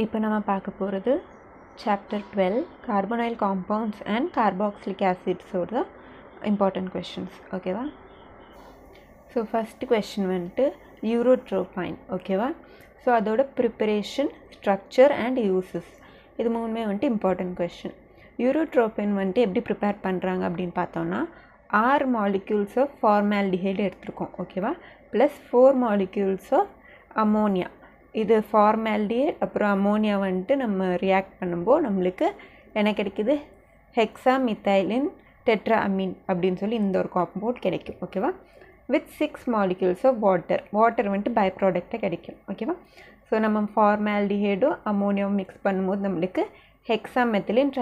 இப்போ நம்ம பார்க்க போகிறது chapter 12 carbonyl compounds and carboxylic ஆசிட்ஸோட இம்பார்ட்டன்ட் கொஷின்ஸ். ஓகேவா? ஸோ ஃபஸ்ட்டு கொஷின் வந்துட்டு யூரோட்ரோபைன். ஓகேவா? ஸோ அதோட ப்ரிப்பரேஷன், ஸ்ட்ரக்சர் அண்ட் யூசஸ், இது மூணுமே வந்துட்டு இம்பார்ட்டன்ட் கொஷின். யூரோட்ரோபைன் வந்துட்டு எப்படி ப்ரிப்பேர் பண்ணுறாங்க அப்படின்னு பார்த்தோன்னா 6 மாலிக்யூல்ஸ் ஆஃப் ஃபார்மால்டிஹைடு எடுத்திருக்கோம். ஓகேவா? Plus 4 molecules of ammonia. இது ஃபார்மால்டிஹைட் அப்புறம் அமோனியா வந்துட்டு நம்ம ரியாக்ட் பண்ணும்போது நம்மளுக்கு என்ன கிடைக்குது? ஹெக்ஸாமித்தைலின் டெட்ராஅமீன் அப்படின்னு சொல்லி இந்த ஒரு காம்பவுண்ட் கிடைக்கும். ஓகேவா? வித் 6 மாலிக்யூல்ஸ் ஆஃப் வாட்டர் வந்துட்டு பை ப்ராடக்டாக கிடைக்கும். ஓகேவா? ஸோ நம்ம ஃபார்மால்டிஹைடும் அமோனியாவும் மிக்ஸ் பண்ணும்போது நம்மளுக்கு ஹெக்ஸாமெத்திலின்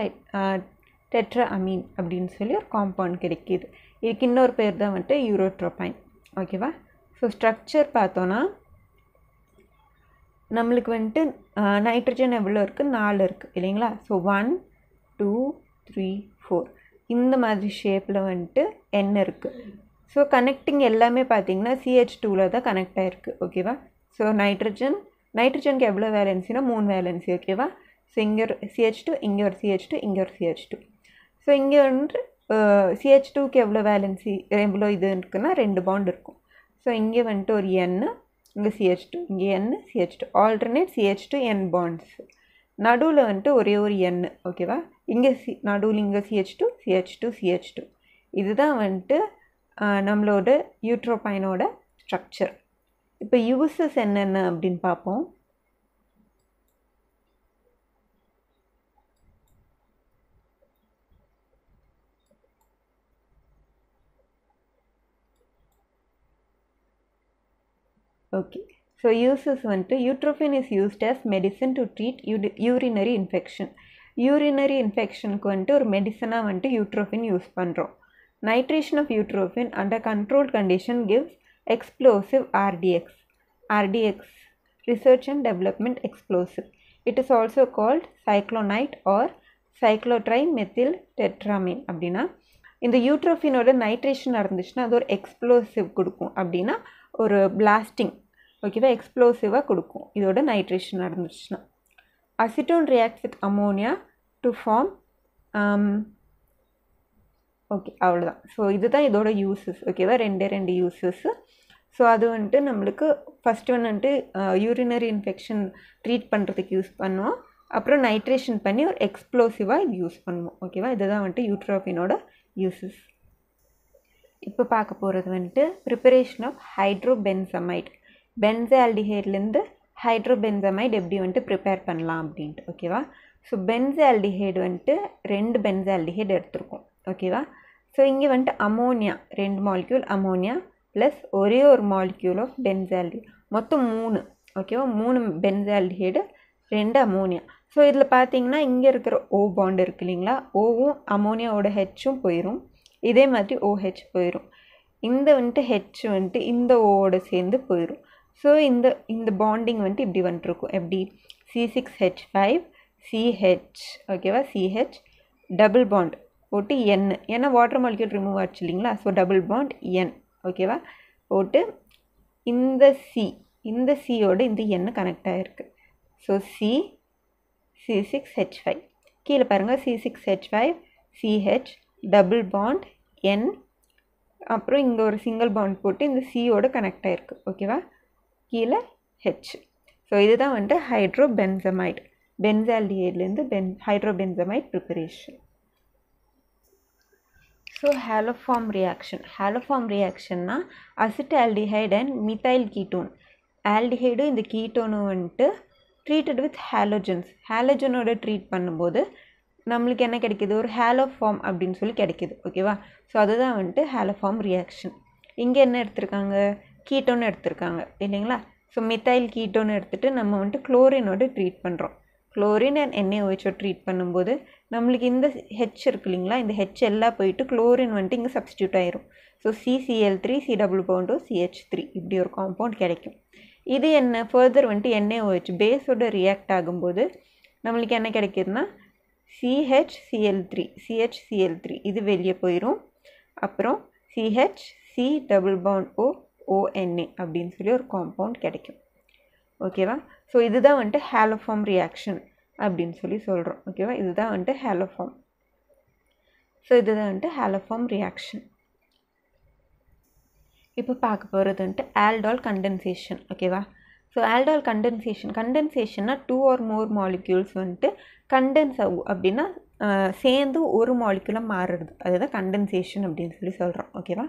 டெட்ராஅமீன் அப்படின்னு சொல்லி ஒரு காம்பவுண்ட் கிடைக்கிது. இதுக்கு இன்னொரு பேர் தான் வந்துட்டு யூரோட்ரோபைன். ஓகேவா? ஸோ ஸ்ட்ரக்சர் பார்த்தோன்னா நம்மளுக்கு வந்துட்டு நைட்ரஜன் எவ்வளோ இருக்குது? 4 இருக்குது இல்லைங்களா? ஸோ 1 2 3 4 இந்த மாதிரி ஷேப்பில் வந்துட்டு N இருக்குது. ஸோ கனெக்டிங் எல்லாமே பார்த்திங்கன்னா CH2வில் தான் கனெக்ட் ஆகிருக்கு. ஓகேவா? ஸோ நைட்ரஜனுக்கு எவ்வளோ வேலன்சினா 3 வேலன்சி. ஓகேவா? ஸோ இங்கே ஒரு CH2, இங்கே ஒரு CH2, இங்கே ஒரு CH2. ஸோ இங்கே வந்துட்டு CH2க்கு எவ்வளோ வேலன்சி, எவ்வளோ இது இருக்குன்னா 2 பாண்ட் இருக்கும். ஸோ இங்கே வந்துட்டு ஒரு N, இங்கே CH2, இங்கே N, CH2, alternate CH2 N bonds. நடுவில் வந்துட்டு ஒரே ஒரு N. ஓகேவா? இங்கே நடுவில் இங்கே CH2, CH2, CH2. இதுதான் வந்துட்டு நம்மளோட யூட்ரோபைனோட ஸ்ட்ரக்சர். இப்போ யூசஸ் என்னென்ன அப்படின்னு பார்ப்போம். Okay, so uses வந்துட்டு urotropine is used as medicine to treat urinary infection. Urinary இன்ஃபெக்ஷனுக்கு வந்துட்டு ஒரு மெடிசனாக வந்துட்டு யூட்ரோஃபின் யூஸ் பண்ணுறோம். Nitration of urotropine under control condition gives explosive RDX, research and development explosive. It is also called cyclonite or cyclotrimethyl tetramine. அப்படின்னா இந்த யூட்ரோஃபினோட nitration இருந்துச்சுன்னா அது ஒரு எக்ஸ்ப்ளோசிவ் கொடுக்கும். அப்படின்னா ஒரு பிளாஸ்டிங், ஓகேவா, எக்ஸ்ப்ளோசிவாக கொடுக்கும் இதோட நைட்ரேஷன் நடந்துச்சுன்னா. Acetone reacts with ammonia to form. Okay, அவ்வளோதான். ஸோ இதுதான் இதோட யூசஸ். ஓகேவா? 2 யூசஸ். ஸோ அது வந்துட்டு நம்மளுக்கு ஃபஸ்ட்டு வந்துட்டு யூரினரி இன்ஃபெக்ஷன் ட்ரீட் பண்ணுறதுக்கு யூஸ் பண்ணுவோம். அப்புறம் நைட்ரேஷன் பண்ணி ஒரு எக்ஸ்ப்ளோசிவாக இது யூஸ் பண்ணுவோம். ஓகேவா? இதுதான் வந்துட்டு யூட்ரோஃபினோட யூசஸ். இப்போ பார்க்க போகிறது வந்துட்டு ப்ரிப்பரேஷன் ஆஃப் ஹைட்ரோபென்சமைட். பென்சால்டிஹைட்லேருந்து ஹைட்ரோபென்சமைட் எப்படி வந்துட்டு ப்ரிப்பேர் பண்ணலாம் அப்படின்ட்டு. ஓகேவா? ஸோ பென்சால்டிஹைடு வந்துட்டு 2 பென்சால்டிஹைடு எடுத்திருக்கோம். ஓகேவா? ஸோ இங்கே வந்துட்டு அமோனியா 2 மாலிக்யூல் அமோனியா ப்ளஸ் ஒரே ஒரு மாலிக்யூல் ஆஃப் பென்சால்டிஹைடு, மொத்தம் 3. ஓகேவா? 3 பென்சால்டிஹைடு 2 அமோனியா. ஸோ இதில் பார்த்தீங்கன்னா இங்கே இருக்கிற O பாண்ட் இருக்குது இல்லைங்களா? ஓவும் அமோனியாவோட ஹெச்சும் போயிடும். இதே மாதிரி OH போயிடும். இந்த வந்துட்டு ஹெச் வந்துட்டு இந்த ஓவோட சேர்ந்து போயிடும். ஸோ இந்த பாண்டிங் வந்துட்டு இப்படி வந்துட்டுருக்கும். எப்படி? C6H5 CH. ஓகேவா? CH டபுள் பாண்ட் போட்டு N, ஏன்னா வாட்டர் மாலிக்யூல் ரிமூவ் ஆச்சு இல்லைங்களா? So double bond N. ஓகேவா? போட்டு இந்த சியோட இந்த N கனெக்ட் ஆகிருக்கு. ஸோ C6H5 கீழே பாருங்கள், C6H5 CH double bond N, அப்புறம் இங்கே ஒரு சிங்கிள் பாண்ட் போட்டு இந்த சியோட கனெக்ட் ஆகிருக்கு. ஓகேவா? கீழே H. ஸோ இதுதான் வந்துட்டு ஹைட்ரோபென்சமைட். பென்சால்டிஹைட்லேருந்து ஹைட்ரோபென்சமைட் ப்ரிப்பரேஷன். ஸோ ஹாலோஃபார்ம் ரியாக்ஷன்னா அசிட்டால்டிஹைட் அண்ட் மித்தைல் கீட்டோன். ஆல்டிஹைடும் இந்த கீட்டோனும் வந்துட்டு ட்ரீட்டட் வித் ஹாலோஜனோட ட்ரீட் பண்ணும்போது நம்மளுக்கு என்ன கிடைக்கிது? ஒரு ஹாலோஃபார்ம் அப்படின்னு சொல்லி கிடைக்கிது. ஓகேவா? ஸோ அதுதான் வந்துட்டு ஹாலோஃபார்ம் ரியாக்ஷன். இங்கே என்ன எடுத்திருக்காங்க? கீட்டோன்னு எடுத்திருக்காங்க இல்லைங்களா? ஸோ மித்தைல் கீட்டோன்னு எடுத்துகிட்டு நம்ம வந்துட்டு குளோரினோட ட்ரீட் பண்ணுறோம். குளோரின் அண்ட் NaOH ட்ரீட் பண்ணும்போது நம்மளுக்கு இந்த ஹெச் இருக்கு இல்லைங்களா? இந்த ஹெச் எல்லாம் போயிட்டு குளோரின் வந்துட்டு இங்கே சப்ஸ்டியூட் ஆயிரும். ஸோ CCl3 C டபுள் பாண்டோ CH3 இப்படி ஒரு காம்பவுண்ட் கிடைக்கும். இது என்ன ஃபர்தர் வந்துட்டு NaOH பேஸோட ரியாக்ட் ஆகும்போது நம்மளுக்கு என்ன கிடைக்குதுன்னா CHCl3 இது வெளியே போயிடும். அப்புறம் CHC டபுள் பாண்ட் ONA அப்படின்னு சொல்லி ஒரு காம்பவுண்ட் கிடைக்கும். ஓகேவா? ஸோ இதுதான் வந்துட்டு ஹாலோஃபார்ம் ரியாக்ஷன் அப்படின்னு சொல்கிறோம். ஓகேவா, இதுதான் வந்துட்டு ஹாலோஃபார்ம். ஸோ இதுதான் வந்துட்டு ஹாலோஃபார்ம் ரியாக்ஷன். இப்போ பார்க்க போகிறது வந்துட்டு ஆல்டால் கண்டென்சேஷன். ஓகேவா, ஸோ ஆல்டால் கண்டென்சேஷன்னா 2 or more மாலிக்யூல்ஸ் வந்துட்டு கண்டென்ஸ் ஆகும் அப்படின்னா சேர்ந்து ஒரு மாலிக்யூலாக மாறுறது, அதுதான் கண்டென்சேஷன் அப்படின்னு சொல்கிறோம். ஓகேவா,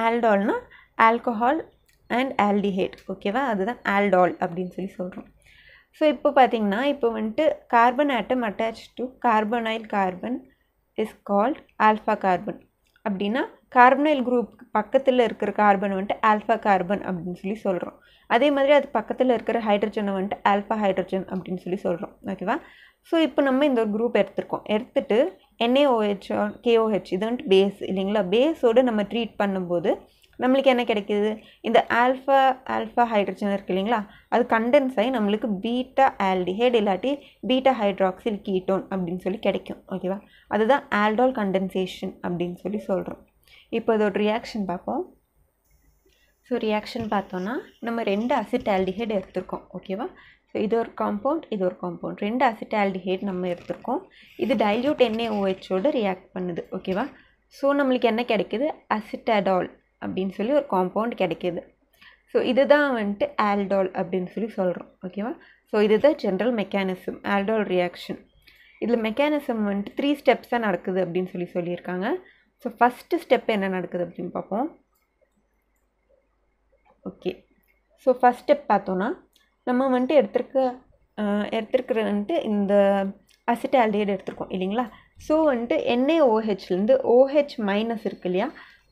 ஆல்டால்னா ஆல்கஹால் அண்ட் ஆல்டிஹைட். ஓகேவா, அதுதான் ஆல்டால் அப்படின்னு சொல்கிறோம். ஸோ இப்போ பார்த்தீங்கன்னா இப்போ வந்துட்டு carbon atom attach to carbonyl carbon is called alpha carbon. அப்படின்னா கார்பனைல் குரூப் பக்கத்தில் இருக்கிற கார்பன் வந்துட்டு ஆல்ஃபா கார்பன் அப்படின்னு சொல்கிறோம். அதே மாதிரி அது பக்கத்தில் இருக்கிற ஹைட்ரஜனை வந்துட்டு ஆல்ஃபா ஹைட்ரஜன் அப்படின்னு சொல்கிறோம். ஓகேவா, ஸோ இப்போ நம்ம இந்த ஒரு குரூப் எடுத்துட்டு NaOH KOH இது வந்துட்டு பேஸ் இல்லைங்களா, பேஸோடு நம்ம ட்ரீட் பண்ணும்போது நம்மளுக்கு என்ன கிடைக்கிது, இந்த ஆல்ஃபா ஹைட்ரஜன் இருக்குது இல்லைங்களா, அது கண்டென்ஸ் ஆகி நம்மளுக்கு பீட்டா ஆல்டிஹைட் இல்லாட்டி பீட்டா ஹைட்ராக்சில் கீட்டோன் அப்படின்னு கிடைக்கும். ஓகேவா, அதுதான் ஆல்டால் கண்டென்சேஷன் அப்படின்னு சொல்கிறோம். இப்போ இதோட ரியாக்ஷன் பார்ப்போம். ஸோ ரியாக்ஷன் பார்த்தோன்னா நம்ம 2 அசிட்டால்டிஹைட் எடுத்திருக்கோம். ஓகேவா, ஸோ இது ஒரு காம்பவுண்ட், இது ஒரு காம்பவுண்ட், 2 அசிட்டால்டிஹைட் நம்ம எடுத்திருக்கோம். இது டைல்யூட் NaOHோடு ரியாக்ட் பண்ணுது. ஓகேவா, ஸோ நம்மளுக்கு என்ன கிடைக்குது, அசிட்டாடால் அப்படின்னு ஒரு காம்பவுண்ட் கிடைக்கிது. ஸோ இதுதான் வந்துட்டு ஆல்டால் அப்படின்னு சொல்கிறோம். ஓகேவா, ஸோ இதுதான் ஜென்ரல் மெக்கானிசம் ஆல்டால் ரியாக்ஷன். இதில் மெக்கானிசம் வந்துட்டு 3 ஸ்டெப்ஸாக நடக்குது அப்படின்னு சொல்லியிருக்காங்க. ஸோ ஃபஸ்ட்டு ஸ்டெப் என்ன நடக்குது அப்படின்னு பார்ப்போம். ஓகே, ஸோ ஃபஸ்ட் ஸ்டெப் பார்த்தோன்னா நம்ம வந்துட்டு எடுத்துருக்கிற வந்துட்டு இந்த அசிட்டால்டிஹைட் எடுத்திருக்கோம் இல்லைங்களா. ஸோ வந்துட்டு NaOHலேருந்து OH- இருக்கு இல்லையா,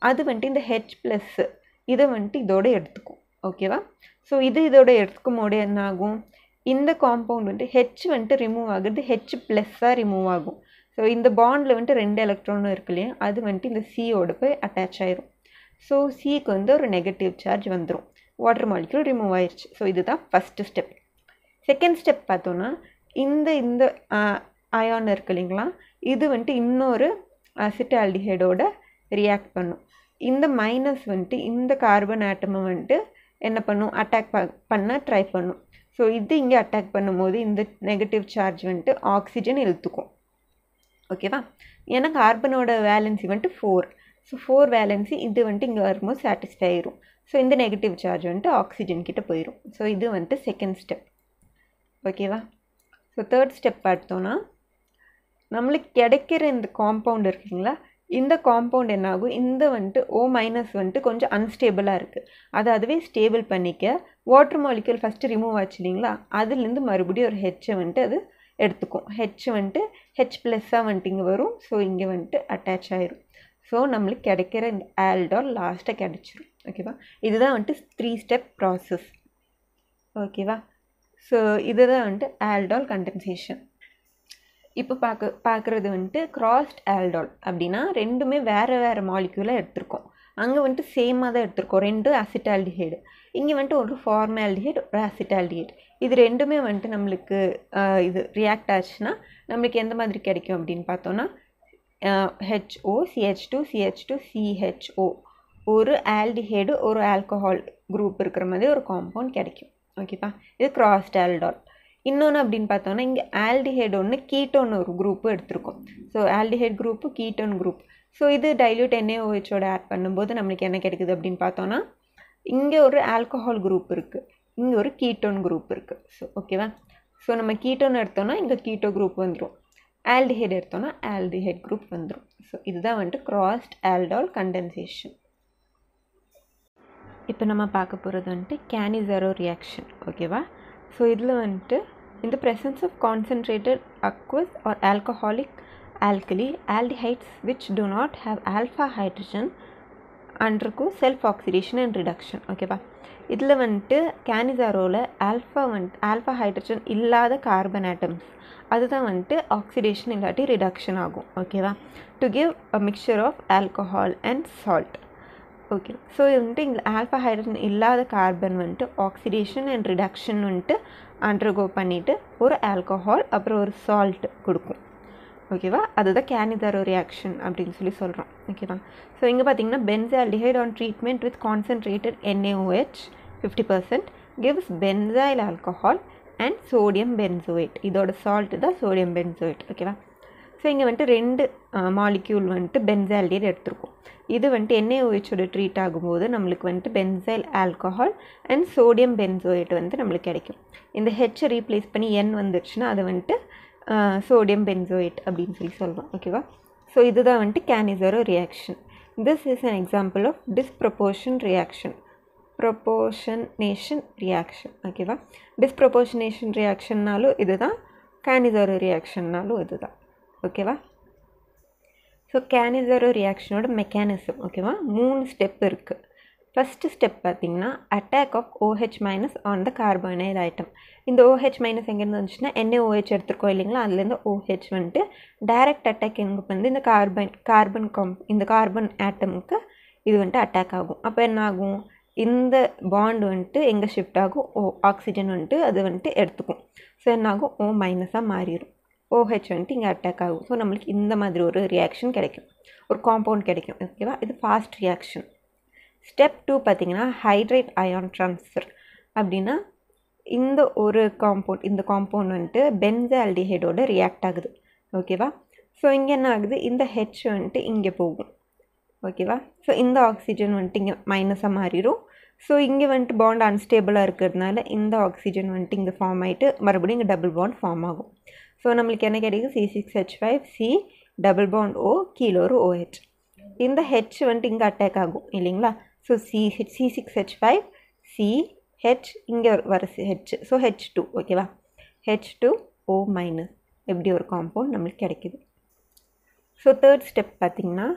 அது வந்துட்டு இந்த H+ இதை வந்துட்டு இதோட எடுத்துக்கும். ஓகேவா, ஸோ இதோட எடுத்துக்கும் போது என்ன ஆகும், இந்த காம்பவுண்ட் வந்துட்டு ஹெச் வந்துட்டு ரிமூவ் ஆகுது, H+ ரிமூவ் ஆகும். ஸோ இந்த பாண்டில் வந்துட்டு 2 எலக்ட்ரானும் இருக்கு இல்லையா, அது வந்துட்டு இந்த சியோட போய் அட்டாச் ஆயிரும். ஸோ சிக்கு வந்து ஒரு நெகட்டிவ் சார்ஜ் வந்துடும், வாட்டர் மாலிக்யூல் ரிமூவ் ஆயிடுச்சு. ஸோ இதுதான் ஃபஸ்ட்டு ஸ்டெப். செகண்ட் ஸ்டெப் பார்த்தோன்னா இந்த அயான் இருக்கு இல்லைங்களா, இது வந்துட்டு இன்னொரு அசிட்டால்டிஹைடோட ரியாக்ட் பண்ணும். இந்த மைனஸ் வந்துட்டு இந்த கார்பன் ஆட்டமை வந்துட்டு என்ன பண்ணும், அட்டாக் பண்ண ட்ரை பண்ணும். ஸோ இது இங்கே அட்டாக் பண்ணும்போது இந்த நெகட்டிவ் சார்ஜ் வந்துட்டு ஆக்சிஜன் இழுத்துக்கும். ஓகேவா, ஏன்னா கார்பனோட வேலன்சி வந்துட்டு 4. ஸோ 4 வேலன்சி இது வந்துட்டு இங்கே வரும்போது சாட்டிஸ்ஃபை ஆயிரும். ஸோ இந்த நெகட்டிவ் சார்ஜ் வந்துட்டு ஆக்சிஜன் கிட்ட போயிடும். ஸோ இது வந்துட்டு செகண்ட் ஸ்டெப். ஓகேவா, ஸோ தேர்ட் ஸ்டெப் பார்த்தோன்னா நம்மளுக்கு கிடைக்கிற இந்த காம்பவுண்ட் இருக்குங்களா, இந்த காம்பவுண்ட் என்ன ஆகும், இந்த வந்துட்டு O- வந்துட்டு கொஞ்சம் அன்ஸ்டேபிளாக இருக்குது. அதுவே ஸ்டேபிள் பண்ணிக்க வாட்டர் மாலிக்யூல் ஃபஸ்ட்டு ரிமூவ் ஆச்சு இல்லைங்களா, அதுலேருந்து மறுபடியும் ஒரு ஹெச்சை வந்துட்டு அது எடுத்துக்கும். ஹெச் வந்துட்டு H+ வந்துட்டு இங்கே வரும். ஸோ இங்கே வந்துட்டு அட்டாச் ஆயிரும். ஸோ நம்மளுக்கு கிடைக்கிற இந்த ஆல்டால் லாஸ்ட்டாக கிடச்சிரும். ஓகேவா, இதுதான் வந்துட்டு 3 ஸ்டெப் ப்ராசஸ். ஓகேவா, ஸோ இதுதான் வந்துட்டு ஆல்டால் கண்டென்சேஷன். இப்போ பார்க்குறது வந்துட்டு கிராஸ்ட் ஆல்டால் அப்படின்னா ரெண்டுமே வேறு மாலிக்யூலாக எடுத்திருக்கோம். அங்கே வந்துட்டு சேமாக தான் எடுத்திருக்கோம், 2 அசிட்டால்டிஹைடு. இங்கே வந்துட்டு ஒரு ஃபார்மால்டிஹைடு, ஒரு அசிட்டால்டிஹைடு. இது ரெண்டுமே வந்துட்டு நம்மளுக்கு இது ரியாக்ட் ஆச்சுன்னா நம்மளுக்கு எந்த மாதிரி கிடைக்கும் அப்படின்னு பார்த்தோன்னா HO CH2 CH2 CHO ஒரு ஆல்டிஹைடு ஒரு ஆல்கஹால் குரூப் இருக்கிற மாதிரி ஒரு காம்பவுண்ட் கிடைக்கும். ஓகேவா, இது கிராஸ்ட் ஆல்டால். இன்னொன்று அப்படின்னு பார்த்தோன்னா இங்கே ஆல்டிஹைடு ஒன்று கீட்டோன் ஒரு குரூப்பு எடுத்திருக்கோம். So aldehyde group ketone group. So இது டைல்யூட் NaOHோட ஆட் பண்ணும்போது நம்மளுக்கு என்ன கிடைக்குது அப்படின்னு பார்த்தோன்னா இங்கே ஒரு ஆல்கஹால் குரூப் இருக்குது, இங்கே ஒரு கீட்டோன் குரூப் இருக்குது. ஸோ ஓகேவா, ஸோ நம்ம கீட்டோன் எடுத்தோன்னா இங்கே கீட்டோ குரூப் வந்துடும், ஆல்டிஹைட் எடுத்தோன்னா ஆல்டிஹைட் குரூப் வந்துடும். ஸோ இதுதான் வந்துட்டு கிராஸ்ட் ஆல்டால் கண்டென்சேஷன். இப்போ நம்ம பார்க்க போகிறது வந்துட்டு கேனிசாரோ ரியாக்ஷன். ஓகேவா, ஸோ இதில் வந்துட்டு in the presence of concentrated aqueous or alcoholic alkali aldehydes which do not have alpha hydrogen undergo self oxidation and reduction. ஓகேவா, இதில் வந்துட்டு கேனிசாரோவில் ஆல்ஃபா ஹைட்ரஜன் இல்லாத கார்பன் ஆட்டம்ஸ் அதுதான் வந்துட்டு ஆக்சிடேஷன் இல்லாட்டி ரிடக்ஷன் ஆகும். ஓகேவா, to give a mixture of alcohol and salt. Okay, so இது வந்துட்டு இங்கே ஆல்ஃபா ஹைட்ரஜன் இல்லாத கார்பன் வந்துட்டு ஆக்சிடேஷன் அண்ட் ரிடக்ஷன் வந்துட்டு அண்டர்கோ பண்ணிவிட்டு ஒரு ஆல்கஹால் அப்புறம் ஒரு சால்ட் கொடுக்கும். ஓகேவா, அதுதான் கேனிசாரோ ரியாக்ஷன் அப்படின்னு சொல்கிறோம். ஓகேவா, ஸோ இங்கே பார்த்தீங்கன்னா benzaldehyde on treatment with concentrated NaOH 50% gives benzyl alcohol and sodium benzoate. இதோட சால்ட் தான் sodium benzoate. ஓகேவா? ஸோ இங்கே வந்துட்டு ரெண்டு மாலிக்யூல் வந்துட்டு பென்சால்டிஹைட் எடுத்திருக்கோம். இது வந்துட்டு NaOH ட்ரீட் ஆகும்போது நம்மளுக்கு வந்துட்டு benzyl alcohol and sodium benzoate வந்து நம்மளுக்கு கிடைக்கும். இந்த ஹெச்சை ரீப்ளேஸ் பண்ணி N வந்துடுச்சுன்னா அது வந்துட்டு சோடியம் பென்சோயேட் அப்படின்னு சொல்லுவோம். ஓகேவா? ஸோ இதுதான் வந்துட்டு Cannizzaro reaction. This is an example of disproportion reaction. Proportionation reaction. ஓகேவா? Disproportionation reactionனாலும் இதுதான், Cannizzaro reactionனாலும் இதுதான். ஓகேவா? ஸோ Cannizzaro ரியாக்ஷனோட மெக்கானிசம் ஓகேவா 3 ஸ்டெப் இருக்குது. ஃபஸ்ட்டு ஸ்டெப் பார்த்திங்கன்னா attack of OH minus on the carbonyl atom. இந்த OH மைனஸ் எங்கேருந்து வந்துச்சுன்னா NaOH எடுத்துருக்கோம் இல்லைங்களா, அதுலேருந்து OH வந்துட்டு டைரக்ட் அட்டாக் எங்கே வந்து இந்த இந்த கார்பன் ஆட்டமுக்கு இது வந்துட்டு அட்டாக் ஆகும். அப்போ என்ன ஆகும், இந்த பாண்ட் வந்துட்டு எங்கே ஷிஃப்ட் ஆகும், ஆக்சிஜன் வந்துட்டு அது வந்துட்டு எடுத்துக்கும். ஸோ என்ன ஆகும், O மைனஸாக மாறிடும். OH வந்துட்டு இங்கே அட்டாக் ஆகும். ஸோ நம்மளுக்கு இந்த மாதிரி ஒரு ரியாக்ஷன் கிடைக்கும், ஒரு காம்பவுண்ட் கிடைக்கும். ஓகேவா? இது ஃபாஸ்ட் ரியாக்ஷன். ஸ்டெப் 2 பார்த்திங்கன்னா ஹைட்ரேட் அயான் ட்ரான்ஸ்ஃபர். அப்படின்னா இந்த ஒரு இந்த காம்பவுண்ட் வந்துட்டு பென்சால்டிஹைடோட ரியாக்ட் ஆகுது. ஓகேவா? ஸோ இங்கே என்ன ஆகுது, இந்த H வந்துட்டு இங்கே போகும். ஓகேவா? ஸோ இந்த ஆக்சிஜன் வந்துட்டு இங்கே மைனஸாக மாறிடும். ஸோ இங்கே வந்துட்டு பாண்ட் அன்ஸ்டேபிளாக இருக்கிறதுனால இந்த ஆக்சிஜன் வந்துட்டு இங்கே ஃபார்ம் ஆகிட்டு மறுபடியும் இங்கே டபுள் பாண்ட் ஃபார்ம் ஆகும். ஸோ நம்மளுக்கு என்ன கிடைக்கும், C6H5 C double bond O கீழே ஒரு OH. இந்த H வந்துட்டு இங்கே அட்டாக் ஆகும் இல்லைங்களா. ஸோ C6H5 CH இங்கே வர H. So H2. ஓகேவா? H2O மைனஸ் எப்படி ஒரு காம்பவுண்ட் நம்மளுக்கு கிடைக்குது. ஸோ தேர்ட் ஸ்டெப் பார்த்திங்கன்னா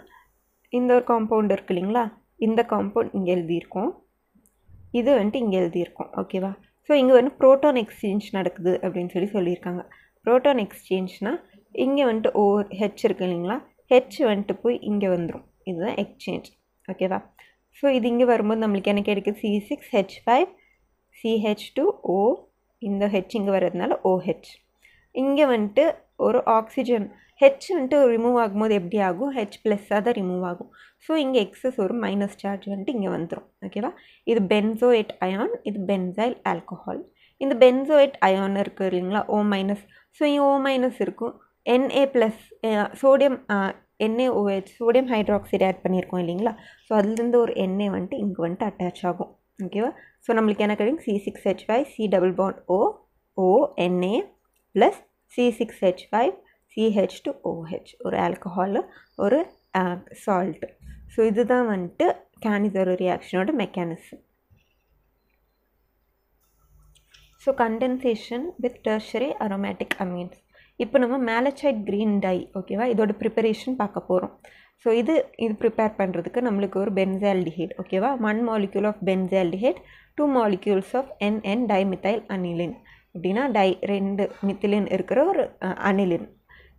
இந்த ஒரு காம்பவுண்ட் இருக்குது இல்லைங்களா, இந்த காம்பவுண்ட் இங்கே எழுதியிருக்கோம், இது வந்துட்டு இங்கே எழுதியிருக்கோம். ஓகேவா? ஸோ இங்கே வந்து ப்ரோட்டான் எக்ஸ்சேஞ்ச் நடக்குது அப்படின்னு சொல்லியிருக்காங்க. ப்ரோட்டான் எக்ஸ்சேஞ்ச்னால் இங்கே வந்துட்டு OH இருக்குது இல்லைங்களா, H வந்துட்டு போய் இங்கே வந்துடும். இதுதான் எக்ஸ்சேஞ்ச். ஓகேவா? ஸோ இது இங்கே வரும்போது நம்மளுக்கு என்ன கிடைக்குது, C6H5 CH2O, இந்த H இங்கே வர்றதுனால OH. இங்கே வந்துட்டு ஒரு ஆக்சிஜன் H வந்துட்டு ரிமூவ் ஆகும்போது எப்படி ஆகும், H+ஆக தான் ரிமூவ் ஆகும். ஸோ இங்கே எக்ஸஸ் ஒரு மைனஸ் சார்ஜ் வந்துட்டு இங்கே வந்துடும். ஓகேவா? இது பென்சோயேட் அயான், இது பென்சைல் ஆல்கஹால். இந்த பென்சோயேட் அயான் இருக்குது இல்லைங்களா, O மைனஸ். ஸோ இங்கே O மைனஸ் இருக்கும், Na+, sodium NaOH sodium hydroxide add பண்ணியிருக்கோம் இல்லைங்களா. ஸோ அதுலேருந்து ஒரு Na வந்துட்டு இங்கே வந்துட்டு அட்டாச் ஆகும். ஓகேவா? ஸோ நம்மளுக்கு என்ன கிடைக்கும், C6H5 C double bond O Na plus C6H5 CH2OH ஒரு ஆல்கஹால் ஒரு சால்ட்டு. ஸோ இதுதான் வந்துட்டு Cannizzaro ரியாக்ஷனோட mechanism. So condensation with tertiary aromatic amines. இப்போ நம்ம மேலச்சைட் க்ரீன் டை ஓகேவா, இதோட ப்ரிப்பரேஷன் பார்க்க போகிறோம். ஸோ இது ப்ரிப்பேர் பண்ணுறதுக்கு நம்மளுக்கு ஒரு பென்சால்டிஹைட் ஓகேவா, 1 molecule of benzaldehyde 2 molecules of NN dimethyl aniline. அப்படின்னா 2 மித்திலின் இருக்கிற ஒரு அனிலின்,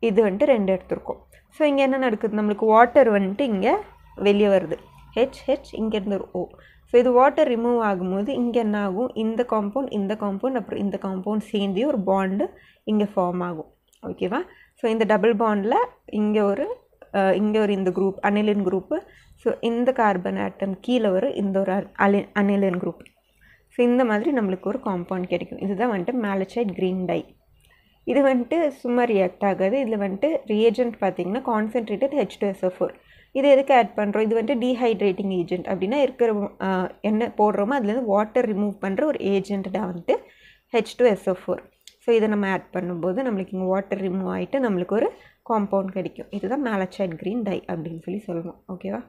இது வந்துட்டு 2 எடுத்துருக்கோம். ஸோ இங்கே என்ன நடக்குது, நம்மளுக்கு வாட்டர் வந்துட்டு இங்கே வெளியே வருது, HH இங்கேருந்து ஒரு O. ஸோ இது வாட்டர் ரிமூவ் ஆகும்போது இங்கே என்ன ஆகும், இந்த காம்பவுண்ட் அப்புறம் இந்த காம்பவுண்ட் சேர்ந்து ஒரு பாண்டு இங்கே ஃபார்ம் ஆகும். ஓகேவா? ஸோ இந்த டபுள் பாண்டில் இங்கே ஒரு இந்த குரூப் அனிலின் குரூப்பு. ஸோ இந்த கார்பன் ஆட்டம் கீழே ஒரு இந்த ஒரு அனிலின் குரூப். ஸோ இந்த மாதிரி நம்மளுக்கு ஒரு காம்பவுண்ட் கிடைக்கும். இதுதான் வந்துட்டு மேலச்சைட் க்ரீன் டை. இது வந்துட்டு சும்மா ரியாக்ட் ஆகாது. இதில் வந்துட்டு ரியேஜென்ட் பார்த்திங்கன்னா கான்சென்ட்ரேட்டட் H2SO4. இது எதுக்கு ஆட் பண்ணுறோம், இது வந்துட்டு டீஹைட்ரேட்டிங் ஏஜென்ட். அப்படின்னா இருக்கிற என்ன போடுறோமோ அதுலேருந்து வாட்டர் ரிமூவ் பண்ணுற ஒரு ஏஜென்ட்டாக வந்துட்டு H2SO4. ஸோ இதை நம்ம ஆட் பண்ணும்போது நம்மளுக்கு இங்கே வாட்டர் ரிமூவ் ஆகிட்டு நம்மளுக்கு ஒரு காம்பவுண்ட் கிடைக்கும். இதுதான் மேலச்சைட் க்ரீன் டை அப்படின்னு சொல்லுவோம். ஓகேவா?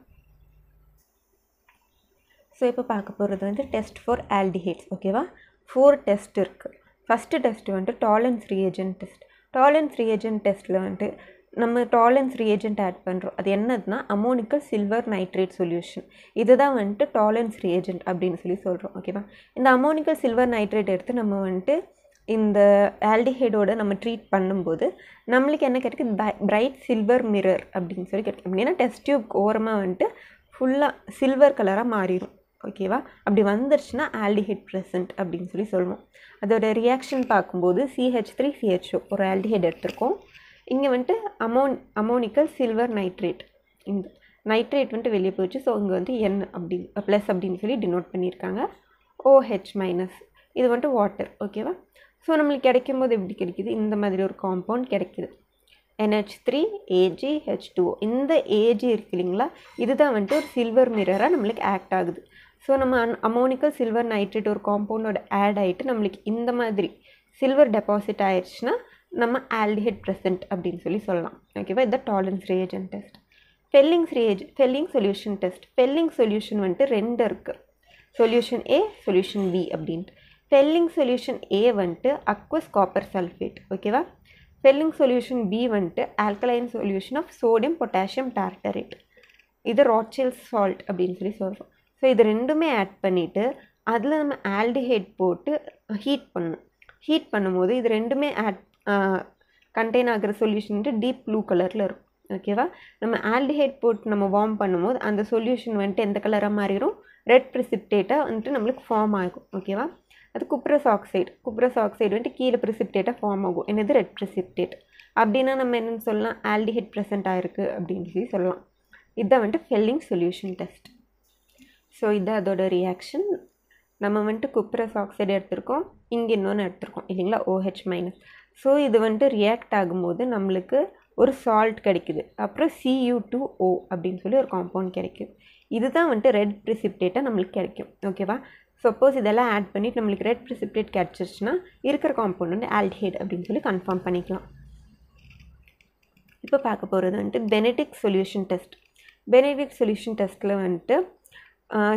ஸோ இப்போ பார்க்க போகிறது வந்து டெஸ்ட் ஃபார் ஆல்டிஹைட்ஸ். ஓகேவா? 4 டெஸ்ட் இருக்குது. ஃபஸ்ட்டு டெஸ்ட் வந்துட்டு tolerance reagent test. Tolerance reagent டெஸ்ட்டில் வந்துட்டு நம்ம டாலரன்ஸ் ரியேஜென்ட் ஆட் பண்ணுறோம். அது என்னதுன்னா அமோனிக்கல் சில்வர் நைட்ரேட் சொல்யூஷன். இதுதான் வந்துட்டு டாலரன்ஸ் ரியேஜென்ட் அப்படின்னு சொல்கிறோம். ஓகேவா? இந்த அமோனிக்கல் சில்வர் நைட்ரேட் எடுத்து நம்ம வந்துட்டு இந்த ஆல்டிஹைடோட நம்ம ட்ரீட் பண்ணும்போது நம்மளுக்கு என்ன கிடைக்குது, பிரைட் சில்வர் மிரர் அப்படின்னு கிடைக்கும். அப்படின்னா டெஸ்ட் டியூப் ஓரமாக வந்துட்டு ஃபுல்லாக சில்வர் கலராக மாறிடும். ஓகேவா? அப்படி வந்துருச்சுன்னா ஆல்டிஹைட் ப்ரெசன்ட் அப்படின்னு சொல்லுவோம். அதோட ரியாக்ஷன் பார்க்கும்போது CH3CHO ஒரு ஆல்டிஹைட் எடுத்திருக்கோம். இங்கே வந்துட்டு அமோனிக்கல் சில்வர் நைட்ரேட், இந்த நைட்ரேட் வந்துட்டு வெளியே போயிடுச்சு. ஸோ இங்கே வந்து N ப்ளஸ் அப்படின்னு டினோட் பண்ணியிருக்காங்க. OH மைனஸ் இது வந்துட்டு வாட்டர். ஓகேவா? ஸோ நம்மளுக்கு கிடைக்கும்போது எப்படி கிடைக்குது? இந்த மாதிரி ஒரு காம்பவுண்ட் கிடைக்குது. NH3AgH2O. இந்த Ag இருக்கு இல்லைங்களா, இதுதான் வந்துட்டு ஒரு சில்வர் மிரராக நம்மளுக்கு ஆக்ட் ஆகுது. ஸோ நம்ம அமோனிக்கல் சில்வர் நைட்ரேட் ஒரு காம்பவுண்டோட ஆட் ஆகிட்டு நம்மளுக்கு இந்த மாதிரி சில்வர் டெபாசிட் ஆயிடுச்சுன்னா நம்ம ஆல்டிஹைட் ப்ரெசன்ட் அப்படின்னு சொல்லலாம். ஓகேவா? இந்த Tollens reagent test. Fehling solution test. Fehling solution வந்துட்டு 2 இருக்குது. சொல்யூஷன் A, சொல்யூஷன் B அப்படின்ட்டு. ஃபெல்லிங் சொல்யூஷன் A வந்துட்டு அக்வஸ் காப்பர் சல்ஃபேட். ஓகேவா? ஃபெல்லிங் சொல்யூஷன் B வந்துட்டு alkaline solution of sodium potassium tartrate. இது ராட்செல்ஸ் சால்ட் அப்படின்னு சொல்கிறோம். ஸோ இது ரெண்டுமே ஆட் பண்ணிவிட்டு அதில் நம்ம ஆல்டிஹைட் போட்டு ஹீட் பண்ணணும். ஹீட் பண்ணும்போது இது ரெண்டுமே கண்டெயின் ஆகிற சொல்யூஷன் வந்துட்டு டீப் ப்ளூ கலரில் இருக்கும். ஓகேவா? நம்ம ஆல்டிஹைட் போட்டு நம்ம வார்ம் பண்ணும்போது அந்த சொல்யூஷன் வந்துட்டு எந்த கலராக மாறிடும்? ரெட் ப்ரிசிப்டேட்டாக வந்துட்டு நம்மளுக்கு ஃபார்ம் ஆகும். ஓகேவா? அது குப்ரஸ் ஆக்சைடு வந்துட்டு கீழே ப்ரிசிப்டேட்டாக ஃபார்ம் ஆகும். என்னது? Red precipitate. அப்படின்னா நம்ம என்னென்னு சொல்லலாம்? ஆல்டிஹைட் ப்ரெசென்ட் ஆகிருக்கு அப்படின்னு சொல்லலாம். இதுதான் வந்துட்டு ஃபெல்லிங் சொல்யூஷன் டெஸ்ட். ஸோ இது அதோட ரியாக்ஷன். நம்ம வந்துட்டு குப்ரஸ் ஆக்சைடு எடுத்திருக்கோம், இங்கே இன்னொன்று எடுத்திருக்கோம் இல்லைங்களா, OH-. ஸோ இது வந்துட்டு ரியாக்ட் ஆகும்போது நம்மளுக்கு ஒரு சால்ட் கிடைக்குது. அப்புறம் Cu2O அப்படின்னு சொல்லி ஒரு காம்பவுண்ட் கிடைக்குது. இதுதான் வந்துட்டு ரெட் ப்ரிசிப்டேட்டாக நம்மளுக்கு கிடைக்கும். ஓகேவா? சப்போஸ் இதெல்லாம் ஆட் பண்ணிட்டு நம்மளுக்கு ரெட் ப்ரிசிப்டேட் கிடச்சிருச்சுன்னா இருக்கிற காம்பவுண்ட் வந்து ஆல்டிஹைட் அப்படின்னு சொல்லி கன்ஃபார்ம் பண்ணிக்கலாம். இப்போ பார்க்க போகிறது வந்துட்டு Benedict solution test. Benedict solution டெஸ்ட்டில் வந்துட்டு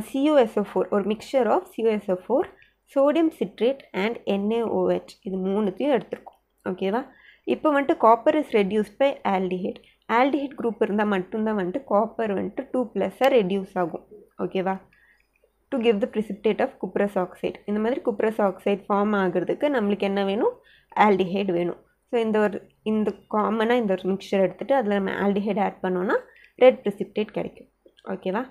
CuSO4, ஒரு mixture of CuSO4, sodium citrate and NaOH இது மூணுத்தையும் எடுத்துருக்கோம். ஓகேவா? இப்போ வந்துட்டு copper is reduced by aldehyde. Aldehyde group இருந்தால் மட்டும்தான் வந்துட்டு காப்பர் வந்துட்டு 2+ ரெடியூஸ் ஆகும். ஓகேவா? To give the precipitate of cuprous oxide. இந்த மாதிரி குப்ரஸ் ஆக்சைடு ஃபார்ம் ஆகிறதுக்கு நம்மளுக்கு என்ன வேணும்? ஆல்டிஹைடு வேணும். ஸோ இந்த காமனாக இந்த ஒரு மிக்சர் எடுத்துகிட்டு அதில் நம்ம ஆல்டிஹைடு ஆட் பண்ணோன்னா ரெட் ப்ரிசிப்டேட் கிடைக்கும். ஓகேவா?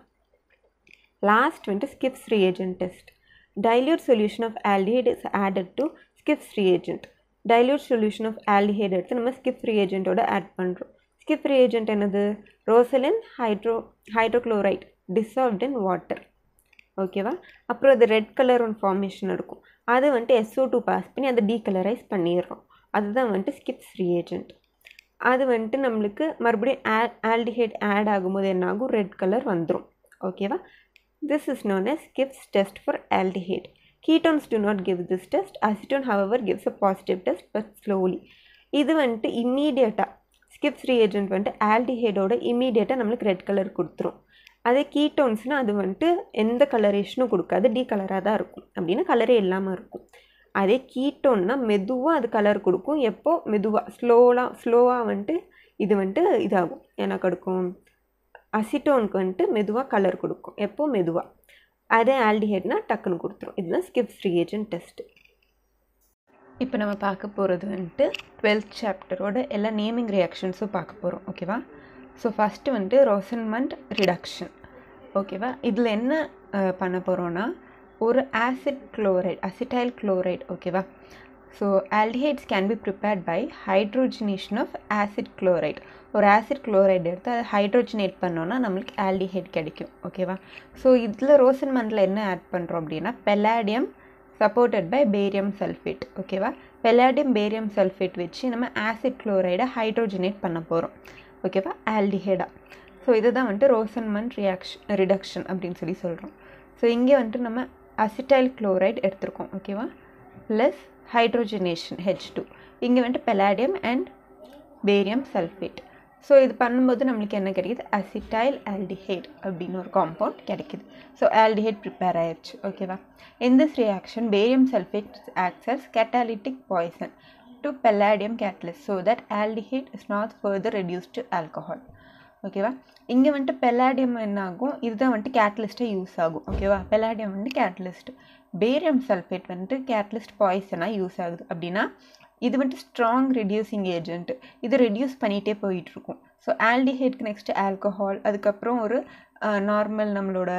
லாஸ்ட் வந்துட்டு Schiff's reagent test. Dilute solution of aldehyde is added to Schiff's reagent. Dilute solution of aldehyde எடுத்து நம்ம ஸ்கிப் ரியேஜென்ட்டோட ஆட் பண்ணுறோம். ஸ்கிப் ரியேஜென்ட் என்னது? Rosaniline hydrochloride dissolved in water. ஓகேவா? அப்புறம் அது ரெட் கலர் ஒன் ஃபார்மேஷன் இருக்கும். அது வந்துட்டு SO2 பாஸ் பண்ணி அதை டீகலரைஸ் பண்ணிடுறோம். அதுதான் வந்துட்டு ஸ்கிப்ஸ் ரியேஜென்ட். அது வந்துட்டு நம்மளுக்கு மறுபடியும் ஆல்டிஹைட் ஆட் ஆகும்போது என்ன ஆகும்? ரெட் கலர் வந்துடும். ஓகேவா? This is known as Gibbs test for aldehyde. Ketones do not give this test. Acetone, however, gives a positive test, but slowly. இது வந்துட்டு இம்மீடியட்டாக ஸ்கிப்ஸ் ரியேஜென்ட் வந்துட்டு ஆல்டிஹைடோட இம்மீடியட்டாக நம்மளுக்கு ரெட் கலர் கொடுத்துரும். அதே கீட்டோன்ஸ்னால் அது வந்துட்டு எந்த கலரேஷனும் கொடுக்காது, டீ கலராக தான் இருக்கும். அப்படின்னா கலரே இல்லாமல் இருக்கும். அதே கீட்டோன்னா மெதுவாக அது கலர் கொடுக்கும். எப்போ? மெதுவாக ஸ்லோவாக வந்துட்டு இது வந்துட்டு இதாகும். என்ன கொடுக்கும்? அசிட்டோனுக்கு வந்துட்டு மெதுவாக கலர் கொடுக்கும். எப்போ? மெதுவாக. அதே ஆல்டிஹைட்னா டக்குன்னு கொடுத்துரும். இதுதான் ஸ்கிப்ஸ் ரியேஜென்ட் டெஸ்ட்டு. இப்போ நம்ம பார்க்க போகிறது வந்துட்டு 12th சாப்டரோட எல்லா நேமிங் ரியாக்ஷன்ஸும் பார்க்க போகிறோம். ஓகேவா? ஸோ ஃபஸ்ட்டு வந்துட்டு ரோசன்மண்ட் ரிடக்ஷன். ஓகேவா? இதில் என்ன பண்ண போகிறோன்னா ஒரு அசிட்டைல் குளோரைடு. ஓகேவா? So aldehydes can be prepared by hydrogenation of acid chloride. ஒரு ஆசிட் குளோரைடு எடுத்து அதை ஹைட்ரோஜனேட் பண்ணோன்னா நம்மளுக்கு ஆல்டிஹைட் கிடைக்கும். ஓகேவா? ஸோ இதில் ரோசன்மண்டில் என்ன ஆட் பண்ணுறோம் அப்படின்னா palladium supported by barium sulphate. ஓகேவா? பெல்லாடியம் பேரியம் சல்ஃபேட் வச்சு நம்ம ஆசிட் குளோரைடை ஹைட்ரோஜனேட் பண்ண போகிறோம். ஓகேவா? ஆல்டிஹைடா. ஸோ இதுதான் வந்துட்டு ரோசன்மண்ட் ரிடக்ஷன் அப்படின்னு சொல்கிறோம். ஸோ இங்கே வந்துட்டு நம்ம அசிட்டைல் குளோரைடு எடுத்திருக்கோம். ஓகேவா? Plus hydrogenation H2. இங்கே வந்துட்டு palladium and barium sulphate. So இது பண்ணும்போது நம்மளுக்கு என்ன கிடைக்குது? அசிட்டைல் ஆல்டிஹைட் அப்படின்னு ஒரு காம்பவுண்ட் கிடைக்குது. ஸோ ஆல்டிஹைட் ப்ரிப்பேர் ஆயிடுச்சு. ஓகேவா? In this reaction, barium sulfate acts as catalytic poison to palladium catalyst so that aldehyde is not further reduced to alcohol. ஓகேவா? இங்கே வந்துட்டு பெல்லாடியம் என்ன ஆகும்? இதுதான் வந்துட்டு கேட்டலிஸ்ட்டாக யூஸ் ஆகும். ஓகேவா? பெல்லாடியம் வந்துட்டு கேட்டலிஸ்ட், பேரியம் சல்ஃபேட் வந்துட்டு கேட்டலிஸ்ட் பாய்சனாக யூஸ் ஆகுது. அப்படின்னா இது வந்துட்டு ஸ்ட்ராங் ரெடியூசிங் ஏஜென்ட். இது ரெடியூஸ் பண்ணிகிட்டே போயிட்டுருக்கும். ஸோ ஆல்டிஹைட்க்கு நெக்ஸ்ட்டு ஆல்கஹால், அதுக்கப்புறம் ஒரு நார்மல் நம்மளோட